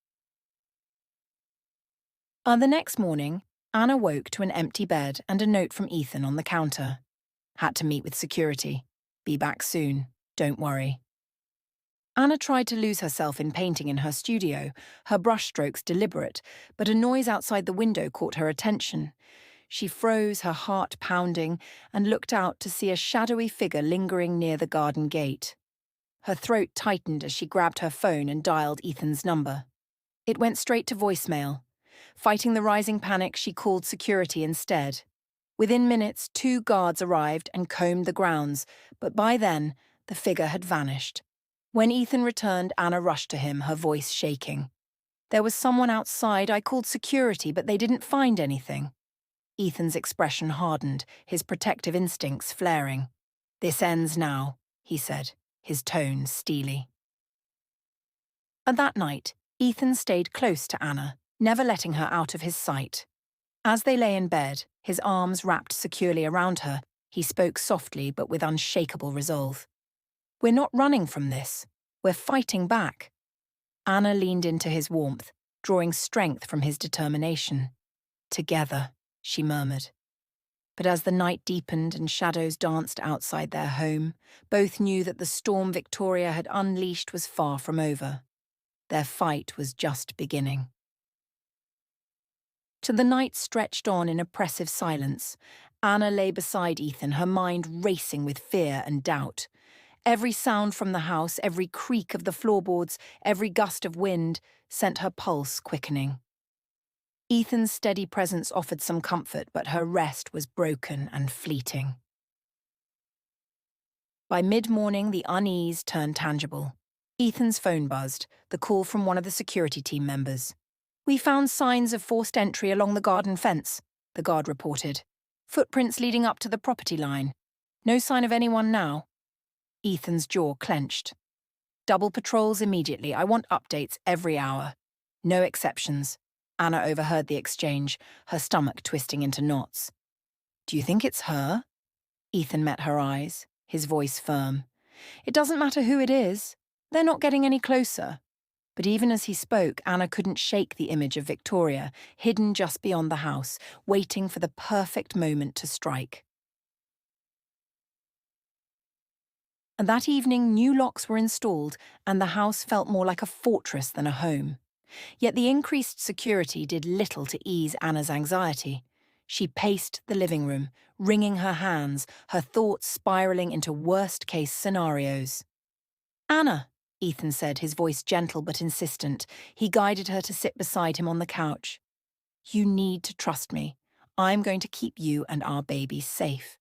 [SPEAKER 1] The next morning, Anna woke to an empty bed and a note from Ethan on the counter. "Had to meet with security. Be back soon. Don't worry." Anna tried to lose herself in painting in her studio, her brushstrokes deliberate, but a noise outside the window caught her attention. She froze, her heart pounding, and looked out to see a shadowy figure lingering near the garden gate. Her throat tightened as she grabbed her phone and dialed Ethan's number. It went straight to voicemail. Fighting the rising panic, she called security instead. Within minutes, 2 guards arrived and combed the grounds, but by then, the figure had vanished. When Ethan returned, Anna rushed to him, her voice shaking. "There was someone outside. I called security, but they didn't find anything." Ethan's expression hardened, his protective instincts flaring. "This ends now," he said, his tone steely. And that night, Ethan stayed close to Anna, never letting her out of his sight. As they lay in bed, his arms wrapped securely around her, he spoke softly but with unshakable resolve. "We're not running from this. We're fighting back." Anna leaned into his warmth, drawing strength from his determination. "Together," she murmured. But as the night deepened and shadows danced outside their home, both knew that the storm Victoria had unleashed was far from over. Their fight was just beginning. Till the night stretched on in oppressive silence, Anna lay beside Ethan, her mind racing with fear and doubt. Every sound from the house, every creak of the floorboards, every gust of wind sent her pulse quickening. Ethan's steady presence offered some comfort, but her rest was broken and fleeting. By mid-morning, the unease turned tangible. Ethan's phone buzzed, the call from one of the security team members. "We found signs of forced entry along the garden fence," the guard reported. "Footprints leading up to the property line. No sign of anyone now." Ethan's jaw clenched. "Double patrols immediately. I want updates every hour. No exceptions." Anna overheard the exchange, her stomach twisting into knots. "Do you think it's her?" Ethan met her eyes, his voice firm. "It doesn't matter who it is. They're not getting any closer." But even as he spoke, Anna couldn't shake the image of Victoria, hidden just beyond the house, waiting for the perfect moment to strike. And that evening, new locks were installed, and the house felt more like a fortress than a home. Yet the increased security did little to ease Anna's anxiety. She paced the living room, wringing her hands, her thoughts spiraling into worst-case scenarios. "Anna," Ethan said, his voice gentle but insistent. He guided her to sit beside him on the couch. "You need to trust me. I'm going to keep you and our baby safe."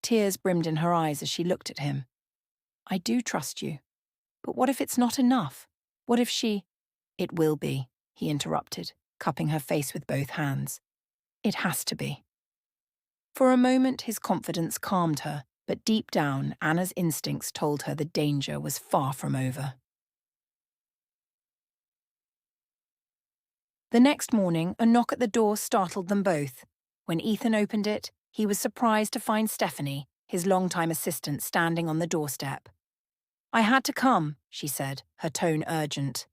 [SPEAKER 1] Tears brimmed in her eyes as she looked at him. "I do trust you. But what if it's not enough? What if she—" "It will be," he interrupted, cupping her face with both hands. "It has to be." For a moment, his confidence calmed her, but deep down, Anna's instincts told her the danger was far from over. The next morning, a knock at the door startled them both. When Ethan opened it, he was surprised to find Stephanie, his longtime assistant, standing on the doorstep. "I had to come," she said, her tone urgent.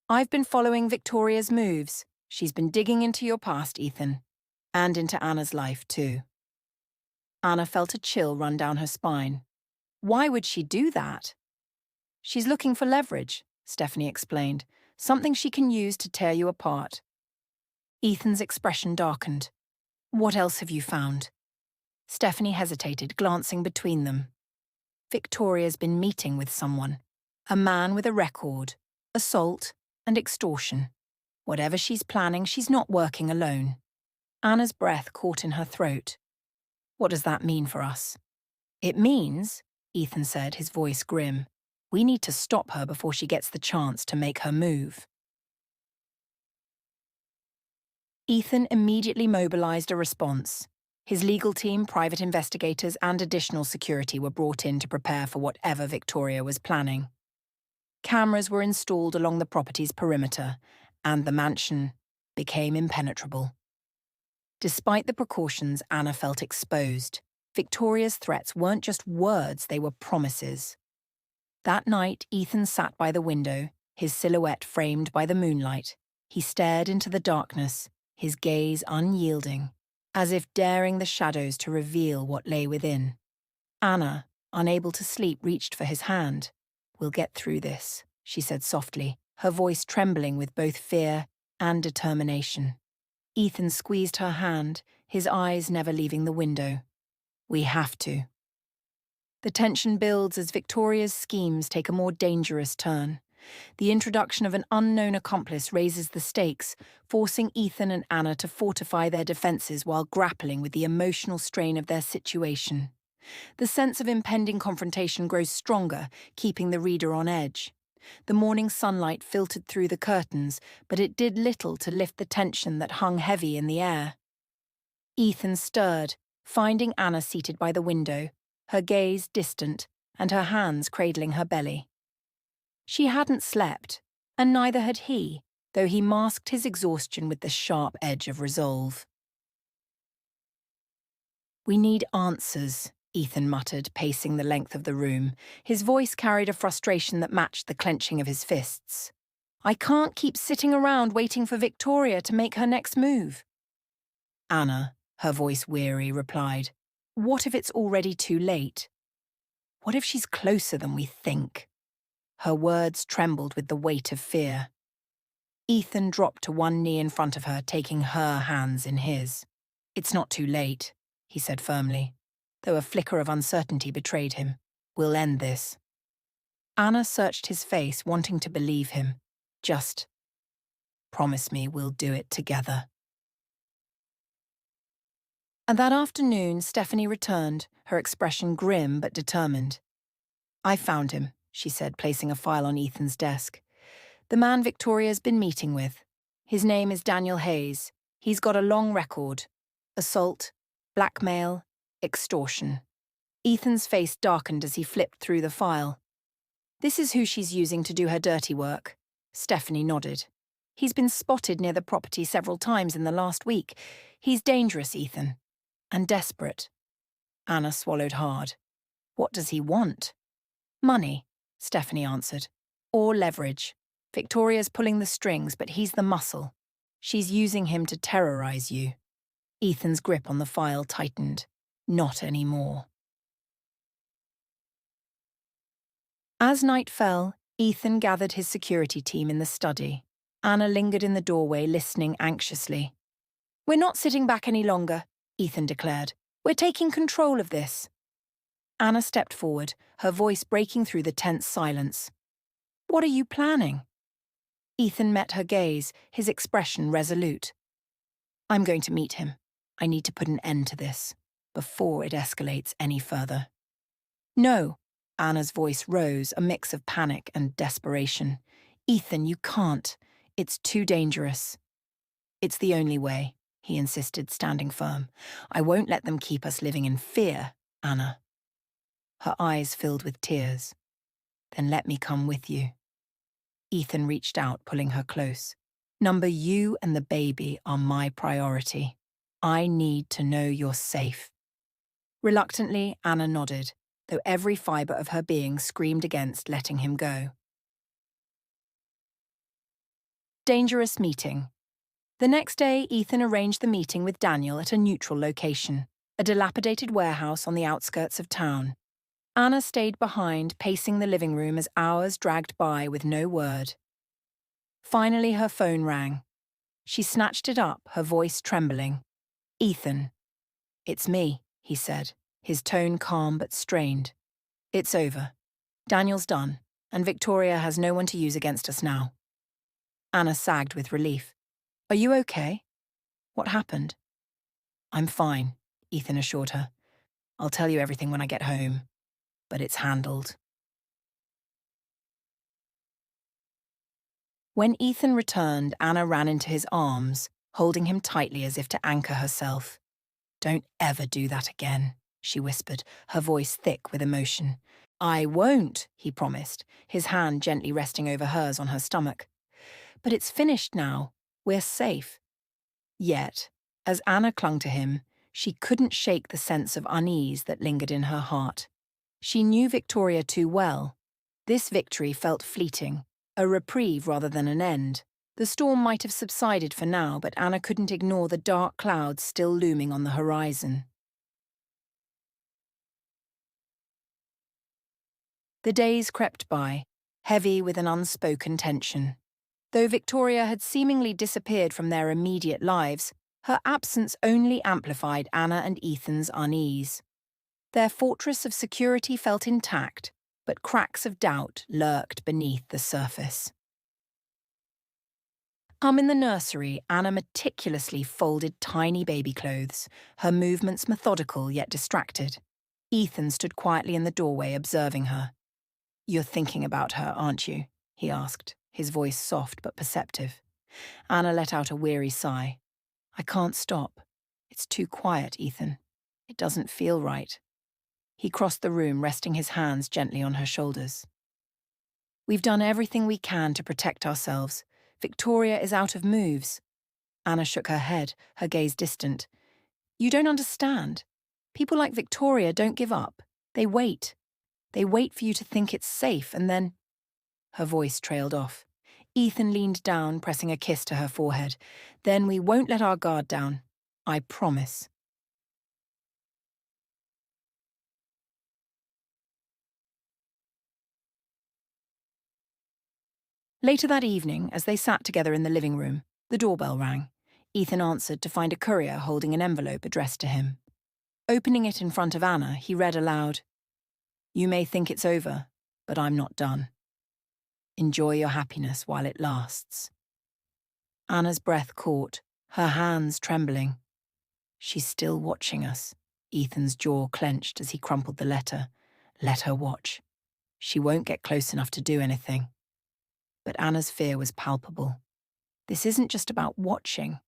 [SPEAKER 1] "I've been following Victoria's moves. She's been digging into your past, Ethan. And into Anna's life, too." Anna felt a chill run down her spine. Why would she do that? "She's looking for leverage," Stephanie explained. "Something she can use to tear you apart." Ethan's expression darkened. "What else have you found?" Stephanie hesitated, glancing between them. "Victoria's been meeting with someone. A man with a record. Assault and extortion. Whatever she's planning, she's not working alone." Anna's breath caught in her throat. What does that mean for us? It means, Ethan said, his voice grim, we need to stop her before she gets the chance to make her move. Ethan immediately mobilized a response. His legal team, private investigators, and additional security were brought in to prepare for whatever Victoria was planning. Cameras were installed along the property's perimeter, and the mansion became impenetrable. Despite the precautions, Anna felt exposed. Victoria's threats weren't just words, they were promises. That night, Ethan sat by the window, his silhouette framed by the moonlight. He stared into the darkness, his gaze unyielding, as if daring the shadows to reveal what lay within. Anna, unable to sleep, reached for his hand. We'll get through this, she said softly, her voice trembling with both fear and determination. Ethan squeezed her hand, his eyes never leaving the window. We have to. The tension builds as Victoria's schemes take a more dangerous turn. The introduction of an unknown accomplice raises the stakes, forcing Ethan and Anna to fortify their defenses while grappling with the emotional strain of their situation. The sense of impending confrontation grows stronger, keeping the reader on edge. The morning sunlight filtered through the curtains, but it did little to lift the tension that hung heavy in the air. Ethan stirred, finding Anna seated by the window, her gaze distant and her hands cradling her belly. She hadn't slept, and neither had he, though he masked his exhaustion with the sharp edge of resolve. We need answers, Ethan muttered, pacing the length of the room. His voice carried a frustration that matched the clenching of his fists. I can't keep sitting around waiting for Victoria to make her next move. Anna, her voice weary, replied, what if it's already too late? What if she's closer than we think? Her words trembled with the weight of fear. Ethan dropped to one knee in front of her, taking her hands in his. It's not too late, he said firmly, though a flicker of uncertainty betrayed him. We'll end this. Anna searched his face, wanting to believe him. Just promise me we'll do it together. And that afternoon, Stephanie returned, her expression grim but determined. I found him, she said, placing a file on Ethan's desk. The man Victoria's been meeting with. His name is Daniel Hayes. He's got a long record. Assault, blackmail, extortion. Ethan's face darkened as he flipped through the file. This is who she's using to do her dirty work. Stephanie nodded. He's been spotted near the property several times in the last week. He's dangerous, Ethan. And desperate. Anna swallowed hard. What does he want? Money, Stephanie answered. Or leverage. Victoria's pulling the strings, but he's the muscle. She's using him to terrorize you. Ethan's grip on the file tightened. Not anymore. As night fell, Ethan gathered his security team in the study. Anna lingered in the doorway, listening anxiously. We're not sitting back any longer, Ethan declared. We're taking control of this. Anna stepped forward, her voice breaking through the tense silence. What are you planning? Ethan met her gaze, his expression resolute. I'm going to meet him. I need to put an end to this, before it escalates any further. No, Anna's voice rose, a mix of panic and desperation. Ethan, you can't. It's too dangerous. It's the only way, he insisted, standing firm. I won't let them keep us living in fear, Anna. Her eyes filled with tears. Then let me come with you. Ethan reached out, pulling her close. Number, you and the baby are my priority. I need to know you're safe. Reluctantly, Anna nodded, though every fibre of her being screamed against letting him go. Dangerous meeting. The next day, Ethan arranged the meeting with Daniel at a neutral location, a dilapidated warehouse on the outskirts of town. Anna stayed behind, pacing the living room as hours dragged by with no word. Finally, her phone rang. She snatched it up, her voice trembling. Ethan. It's me, he said, his tone calm but strained. It's over. Daniel's done, and Victoria has no one to use against us now. Anna sagged with relief. Are you okay? What happened? I'm fine, Ethan assured her. I'll tell you everything when I get home, but it's handled. When Ethan returned, Anna ran into his arms, holding him tightly as if to anchor herself. Don't ever do that again, she whispered, her voice thick with emotion. I won't, he promised, his hand gently resting over hers on her stomach. But it's finished now. We're safe. Yet, as Anna clung to him, she couldn't shake the sense of unease that lingered in her heart. She knew Victoria too well. This victory felt fleeting, a reprieve rather than an end. The storm might have subsided for now, but Anna couldn't ignore the dark clouds still looming on the horizon. The days crept by, heavy with an unspoken tension. Though Victoria had seemingly disappeared from their immediate lives, her absence only amplified Anna and Ethan's unease. Their fortress of security felt intact, but cracks of doubt lurked beneath the surface. In the nursery, Anna meticulously folded tiny baby clothes, her movements methodical yet distracted. Ethan stood quietly in the doorway observing her. You're thinking about her, aren't you? He asked, his voice soft but perceptive. Anna let out a weary sigh. I can't stop. It's too quiet, Ethan. It doesn't feel right. He crossed the room, resting his hands gently on her shoulders. We've done everything we can to protect ourselves. Victoria is out of moves. Anna shook her head, her gaze distant. You don't understand. People like Victoria don't give up. They wait. They wait for you to think it's safe, and then... Her voice trailed off. Ethan leaned down, pressing a kiss to her forehead. Then we won't let our guard down. I promise. Later that evening, as they sat together in the living room, the doorbell rang. Ethan answered to find a courier holding an envelope addressed to him. Opening it in front of Anna, he read aloud, You may think it's over, but I'm not done. Enjoy your happiness while it lasts. Anna's breath caught, her hands trembling. She's still watching us. Ethan's jaw clenched as he crumpled the letter. Let her watch. She won't get close enough to do anything. But Anna's fear was palpable. This isn't just about watching.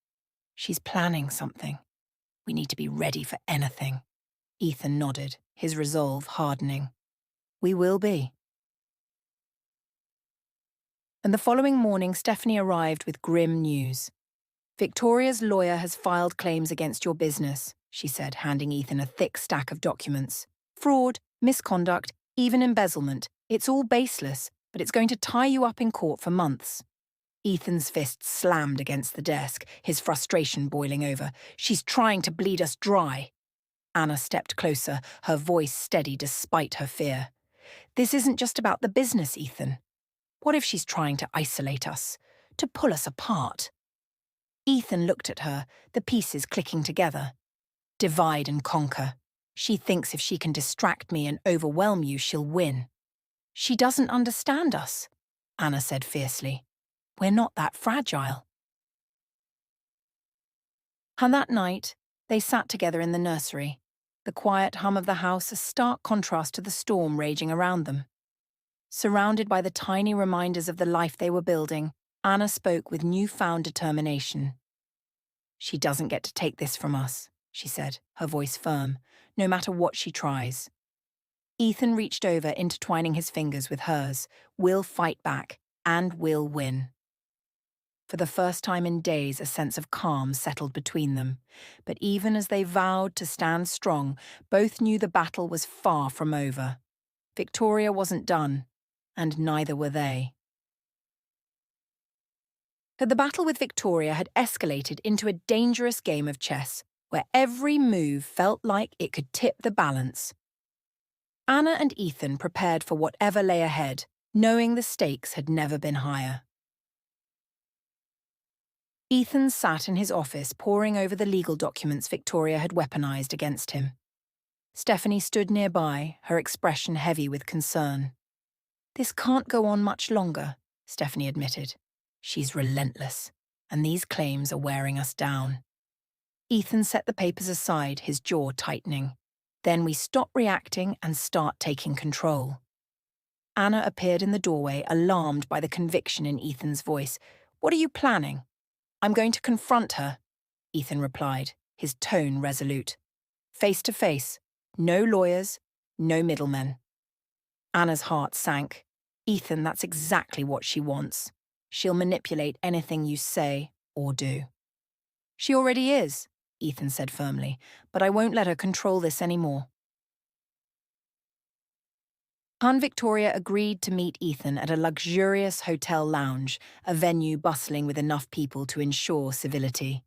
[SPEAKER 1] She's planning something. We need to be ready for anything. Ethan nodded, his resolve hardening. We will be. And the following morning, Stephanie arrived with grim news. Victoria's lawyer has filed claims against your business, she said, handing Ethan a thick stack of documents. Fraud, misconduct, even embezzlement. It's all baseless, but it's going to tie you up in court for months. Ethan's fist slammed against the desk, his frustration boiling over. She's trying to bleed us dry. Anna stepped closer, her voice steady despite her fear. This isn't just about the business, Ethan. What if she's trying to isolate us, to pull us apart? Ethan looked at her, the pieces clicking together. Divide and conquer. She thinks if she can distract me and overwhelm you, she'll win. She doesn't understand us, Anna said fiercely. We're not that fragile. And that night, they sat together in the nursery, the quiet hum of the house a stark contrast to the storm raging around them. Surrounded by the tiny reminders of the life they were building, Anna spoke with newfound determination. She doesn't get to take this from us, she said, her voice firm, no matter what she tries. Ethan reached over, intertwining his fingers with hers. We'll fight back, and we'll win. For the first time in days, a sense of calm settled between them. But even as they vowed to stand strong, both knew the battle was far from over. Victoria wasn't done, and neither were they. But the battle with Victoria had escalated into a dangerous game of chess, where every move felt like it could tip the balance. Anna and Ethan prepared for whatever lay ahead, knowing the stakes had never been higher. Ethan sat in his office poring over the legal documents Victoria had weaponized against him. Stephanie stood nearby, her expression heavy with concern. This can't go on much longer, Stephanie admitted. She's relentless, and these claims are wearing us down. Ethan set the papers aside, his jaw tightening. Then we stop reacting and start taking control. Anna appeared in the doorway, alarmed by the conviction in Ethan's voice. What are you planning? I'm going to confront her, Ethan replied, his tone resolute. Face to face. No lawyers, no middlemen. Anna's heart sank. Ethan, that's exactly what she wants. She'll manipulate anything you say or do. She already is, Ethan said firmly, but I won't let her control this anymore. Aunt Victoria agreed to meet Ethan at a luxurious hotel lounge, a venue bustling with enough people to ensure civility.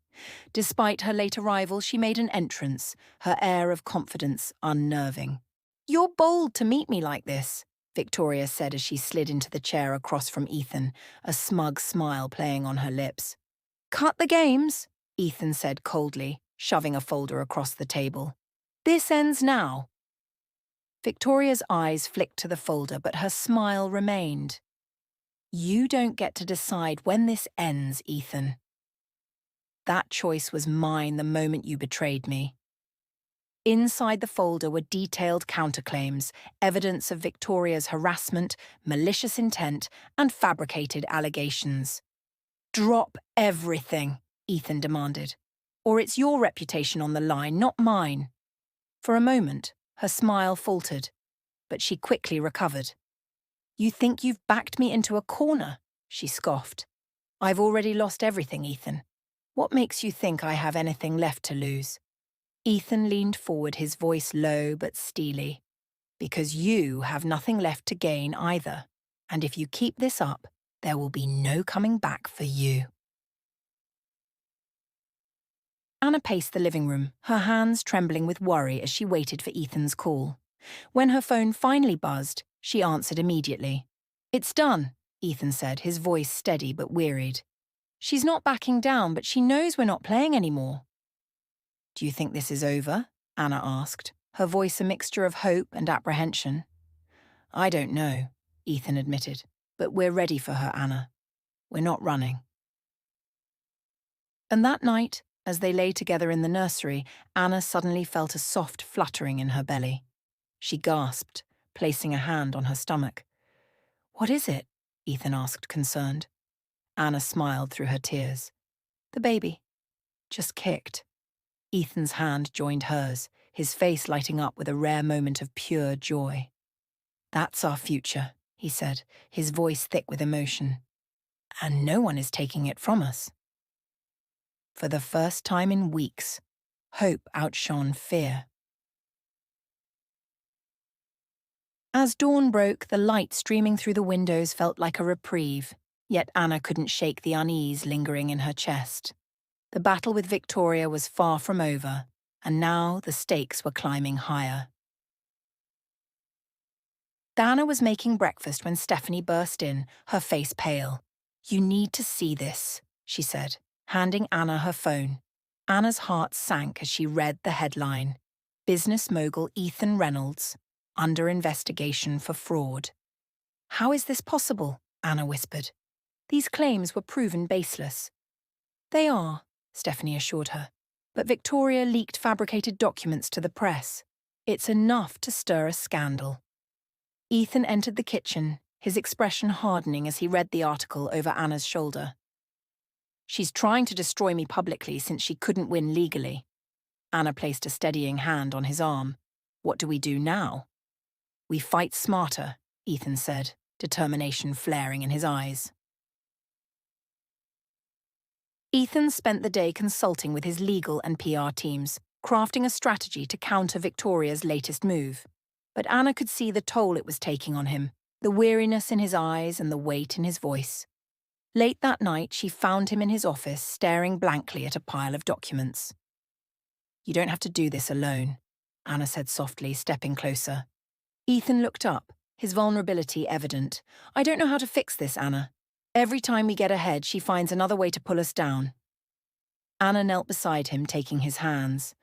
[SPEAKER 1] Despite her late arrival, she made an entrance, her air of confidence unnerving. You're bold to meet me like this, Victoria said as she slid into the chair across from Ethan, a smug smile playing on her lips. Cut the games, Ethan said coldly, shoving a folder across the table. This ends now. Victoria's eyes flicked to the folder, but her smile remained. You don't get to decide when this ends, Ethan. That choice was mine the moment you betrayed me. Inside the folder were detailed counterclaims, evidence of Victoria's harassment, malicious intent, and fabricated allegations. Drop everything, Ethan demanded, or it's your reputation on the line, not mine. For a moment, her smile faltered, but she quickly recovered. You think you've backed me into a corner, she scoffed. I've already lost everything, Ethan. What makes you think I have anything left to lose? Ethan leaned forward, his voice low but steely. Because you have nothing left to gain either, and if you keep this up, there will be no coming back for you. Anna paced the living room, her hands trembling with worry as she waited for Ethan's call. When her phone finally buzzed, she answered immediately. It's done, Ethan said, his voice steady but wearied. She's not backing down, but she knows we're not playing anymore. Do you think this is over? Anna asked, her voice a mixture of hope and apprehension. I don't know, Ethan admitted, but we're ready for her, Anna. We're not running. And that night, as they lay together in the nursery, Anna suddenly felt a soft fluttering in her belly. She gasped, placing a hand on her stomach. What is it? Ethan asked, concerned. Anna smiled through her tears. The baby. Just kicked. Ethan's hand joined hers, his face lighting up with a rare moment of pure joy. That's our future, he said, his voice thick with emotion. And no one is taking it from us. For the first time in weeks, hope outshone fear. As dawn broke, the light streaming through the windows felt like a reprieve, yet Anna couldn't shake the unease lingering in her chest. The battle with Victoria was far from over, and now the stakes were climbing higher. Anna was making breakfast when Stephanie burst in, her face pale. You need to see this, she said, handing Anna her phone. Anna's heart sank as she read the headline, Business mogul Ethan Reynolds, under investigation for fraud. How is this possible? Anna whispered. These claims were proven baseless. They are, Stephanie assured her, but Victoria leaked fabricated documents to the press. It's enough to stir a scandal. Ethan entered the kitchen, his expression hardening as he read the article over Anna's shoulder. She's trying to destroy me publicly since she couldn't win legally. Anna placed a steadying hand on his arm. What do we do now? We fight smarter, Ethan said, determination flaring in his eyes. Ethan spent the day consulting with his legal and PR teams, crafting a strategy to counter Victoria's latest move. But Anna could see the toll it was taking on him, the weariness in his eyes and the weight in his voice. Late that night, she found him in his office, staring blankly at a pile of documents. You don't have to do this alone, Anna said softly, stepping closer. Ethan looked up, his vulnerability evident. I don't know how to fix this, Anna. Every time we get ahead, she finds another way to pull us down. Anna knelt beside him, taking his hands.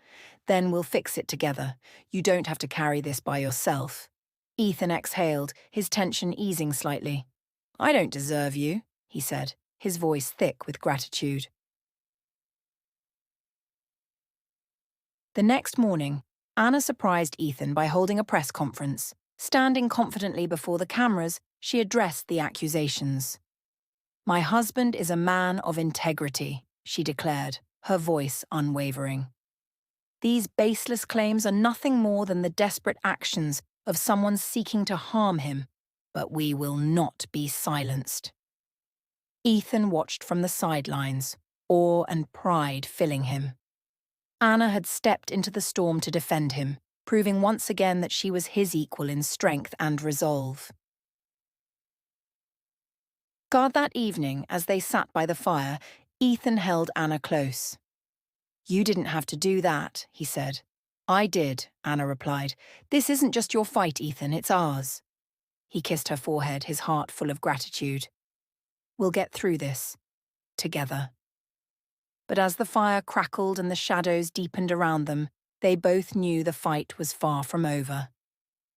[SPEAKER 1] Then we'll fix it together. You don't have to carry this by yourself. Ethan exhaled, his tension easing slightly. I don't deserve you, he said, his voice thick with gratitude. The next morning, Anna surprised Ethan by holding a press conference. Standing confidently before the cameras, she addressed the accusations. "My husband is a man of integrity," she declared, her voice unwavering. "These baseless claims are nothing more than the desperate actions of someone seeking to harm him, but we will not be silenced." Ethan watched from the sidelines, awe and pride filling him. Anna had stepped into the storm to defend him, proving once again that she was his equal in strength and resolve. That evening, as they sat by the fire, Ethan held Anna close. "You didn't have to do that," he said. "I did," Anna replied. "This isn't just your fight, Ethan, it's ours." He kissed her forehead, his heart full of gratitude. "We'll get through this. Together." But as the fire crackled and the shadows deepened around them, they both knew the fight was far from over.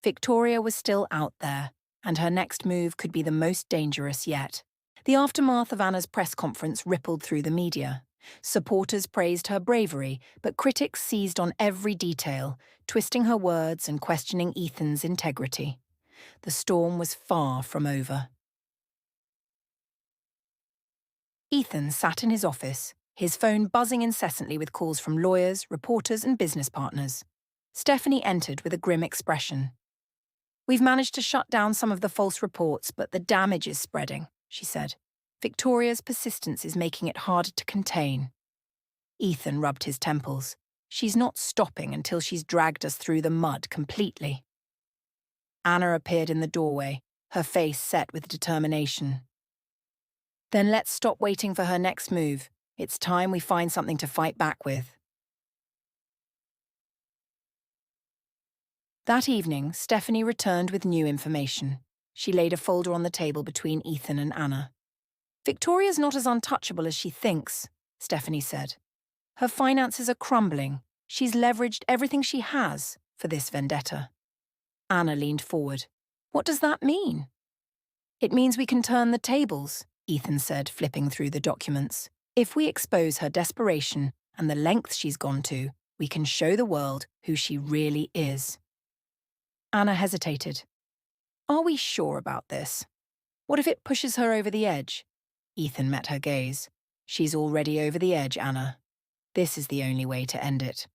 [SPEAKER 1] Victoria was still out there, and her next move could be the most dangerous yet. The aftermath of Anna's press conference rippled through the media. Supporters praised her bravery, but critics seized on every detail, twisting her words and questioning Ethan's integrity. The storm was far from over. Ethan sat in his office, his phone buzzing incessantly with calls from lawyers, reporters, and business partners. Stephanie entered with a grim expression. "We've managed to shut down some of the false reports, but the damage is spreading," she said. "Victoria's persistence is making it harder to contain." Ethan rubbed his temples. "She's not stopping until she's dragged us through the mud completely." Anna appeared in the doorway, her face set with determination. "Then let's stop waiting for her next move. It's time we find something to fight back with." That evening, Stephanie returned with new information. She laid a folder on the table between Ethan and Anna. "Victoria's not as untouchable as she thinks," Stephanie said. "Her finances are crumbling. She's leveraged everything she has for this vendetta." Anna leaned forward. "What does that mean?" "It means we can turn the tables," Ethan said, flipping through the documents. "If we expose her desperation and the lengths she's gone to, we can show the world who she really is." Anna hesitated. "Are we sure about this? What if it pushes her over the edge?" Ethan met her gaze. "She's already over the edge, Anna. This is the only way to end it."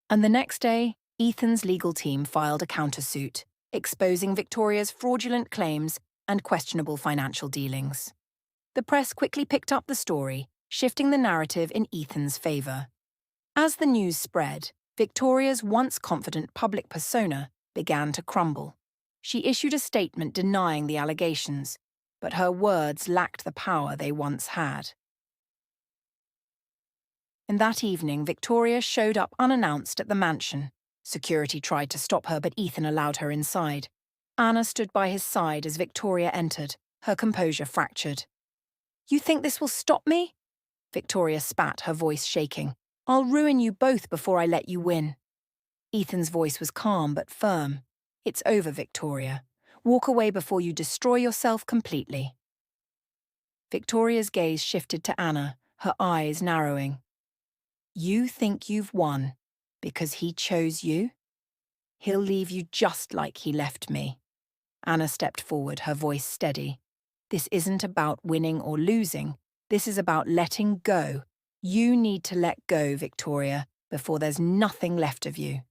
[SPEAKER 1] And the next day, Ethan's legal team filed a countersuit, exposing Victoria's fraudulent claims and questionable financial dealings. The press quickly picked up the story, shifting the narrative in Ethan's favor. As the news spread, Victoria's once confident public persona began to crumble. She issued a statement denying the allegations, but her words lacked the power they once had. And that evening, Victoria showed up unannounced at the mansion. Security tried to stop her, but Ethan allowed her inside. Anna stood by his side as Victoria entered, her composure fractured. "You think this will stop me?" Victoria spat, her voice shaking. "I'll ruin you both before I let you win." Ethan's voice was calm but firm. "It's over, Victoria. Walk away before you destroy yourself completely." Victoria's gaze shifted to Anna, her eyes narrowing. "You think you've won because he chose you? He'll leave you just like he left me." Anna stepped forward, her voice steady. "This isn't about winning or losing. This is about letting go. You need to let go, Victoria, before there's nothing left of you."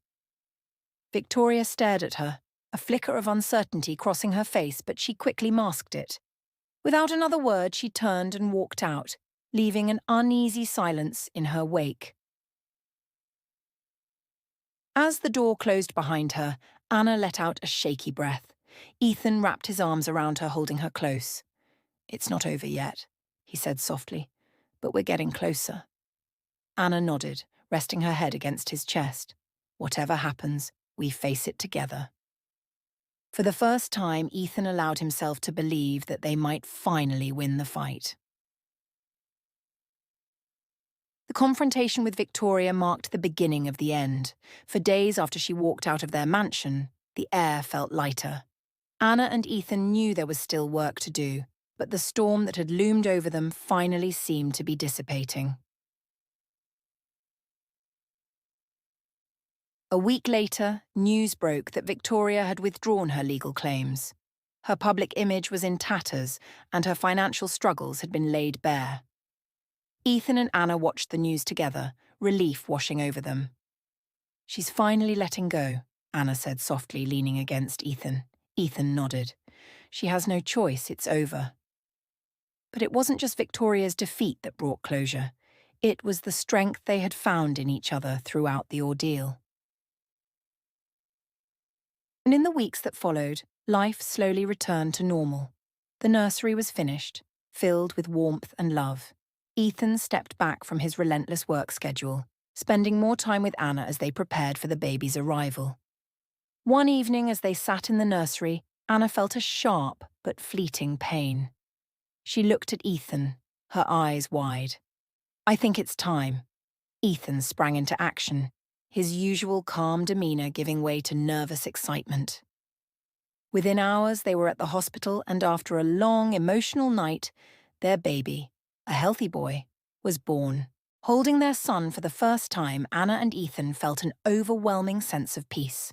[SPEAKER 1] Victoria stared at her, a flicker of uncertainty crossing her face, but she quickly masked it. Without another word, she turned and walked out, leaving an uneasy silence in her wake. As the door closed behind her, Anna let out a shaky breath. Ethan wrapped his arms around her, holding her close. "It's not over yet," he said softly, "but we're getting closer." Anna nodded, resting her head against his chest. "Whatever happens, we face it together." For the first time, Ethan allowed himself to believe that they might finally win the fight. The confrontation with Victoria marked the beginning of the end. For days after she walked out of their mansion, the air felt lighter. Anna and Ethan knew there was still work to do, but the storm that had loomed over them finally seemed to be dissipating. A week later, news broke that Victoria had withdrawn her legal claims. Her public image was in tatters, and her financial struggles had been laid bare. Ethan and Anna watched the news together, relief washing over them. "She's finally letting go," Anna said softly, leaning against Ethan. Ethan nodded. "She has no choice, it's over." But it wasn't just Victoria's defeat that brought closure. It was the strength they had found in each other throughout the ordeal. And in the weeks that followed, life slowly returned to normal. The nursery was finished, filled with warmth and love. Ethan stepped back from his relentless work schedule, spending more time with Anna as they prepared for the baby's arrival. One evening as they sat in the nursery, Anna felt a sharp but fleeting pain. She looked at Ethan, her eyes wide. "I think it's time." Ethan sprang into action, his usual calm demeanor giving way to nervous excitement. Within hours, they were at the hospital, and after a long, emotional night, their baby, a healthy boy, was born. Holding their son for the first time, Anna and Ethan felt an overwhelming sense of peace.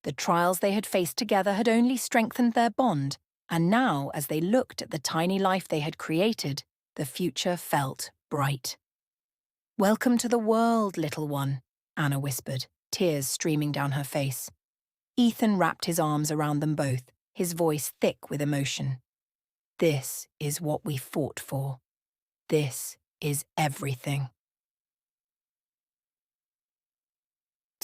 [SPEAKER 1] The trials they had faced together had only strengthened their bond, and now, as they looked at the tiny life they had created, the future felt bright. "Welcome to the world, little one," Anna whispered, tears streaming down her face. Ethan wrapped his arms around them both, his voice thick with emotion. "This is what we fought for. This is everything."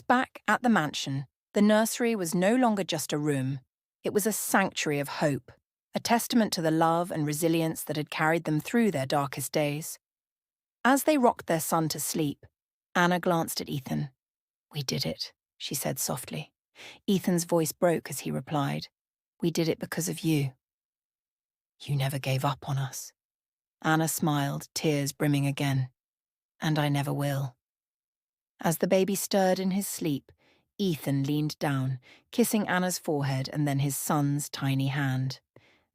[SPEAKER 1] Back at the mansion, the nursery was no longer just a room. It was a sanctuary of hope, a testament to the love and resilience that had carried them through their darkest days. As they rocked their son to sleep, Anna glanced at Ethan. "We did it," she said softly. Ethan's voice broke as he replied, "We did it because of you. You never gave up on us." Anna smiled, tears brimming again. "And I never will." As the baby stirred in his sleep, Ethan leaned down, kissing Anna's forehead and then his son's tiny hand.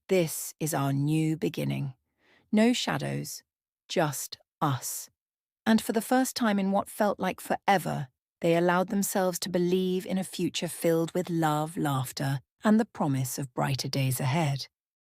[SPEAKER 1] "This is our new beginning. No shadows, just us." And for the first time in what felt like forever, they allowed themselves to believe in a future filled with love, laughter, and the promise of brighter days ahead.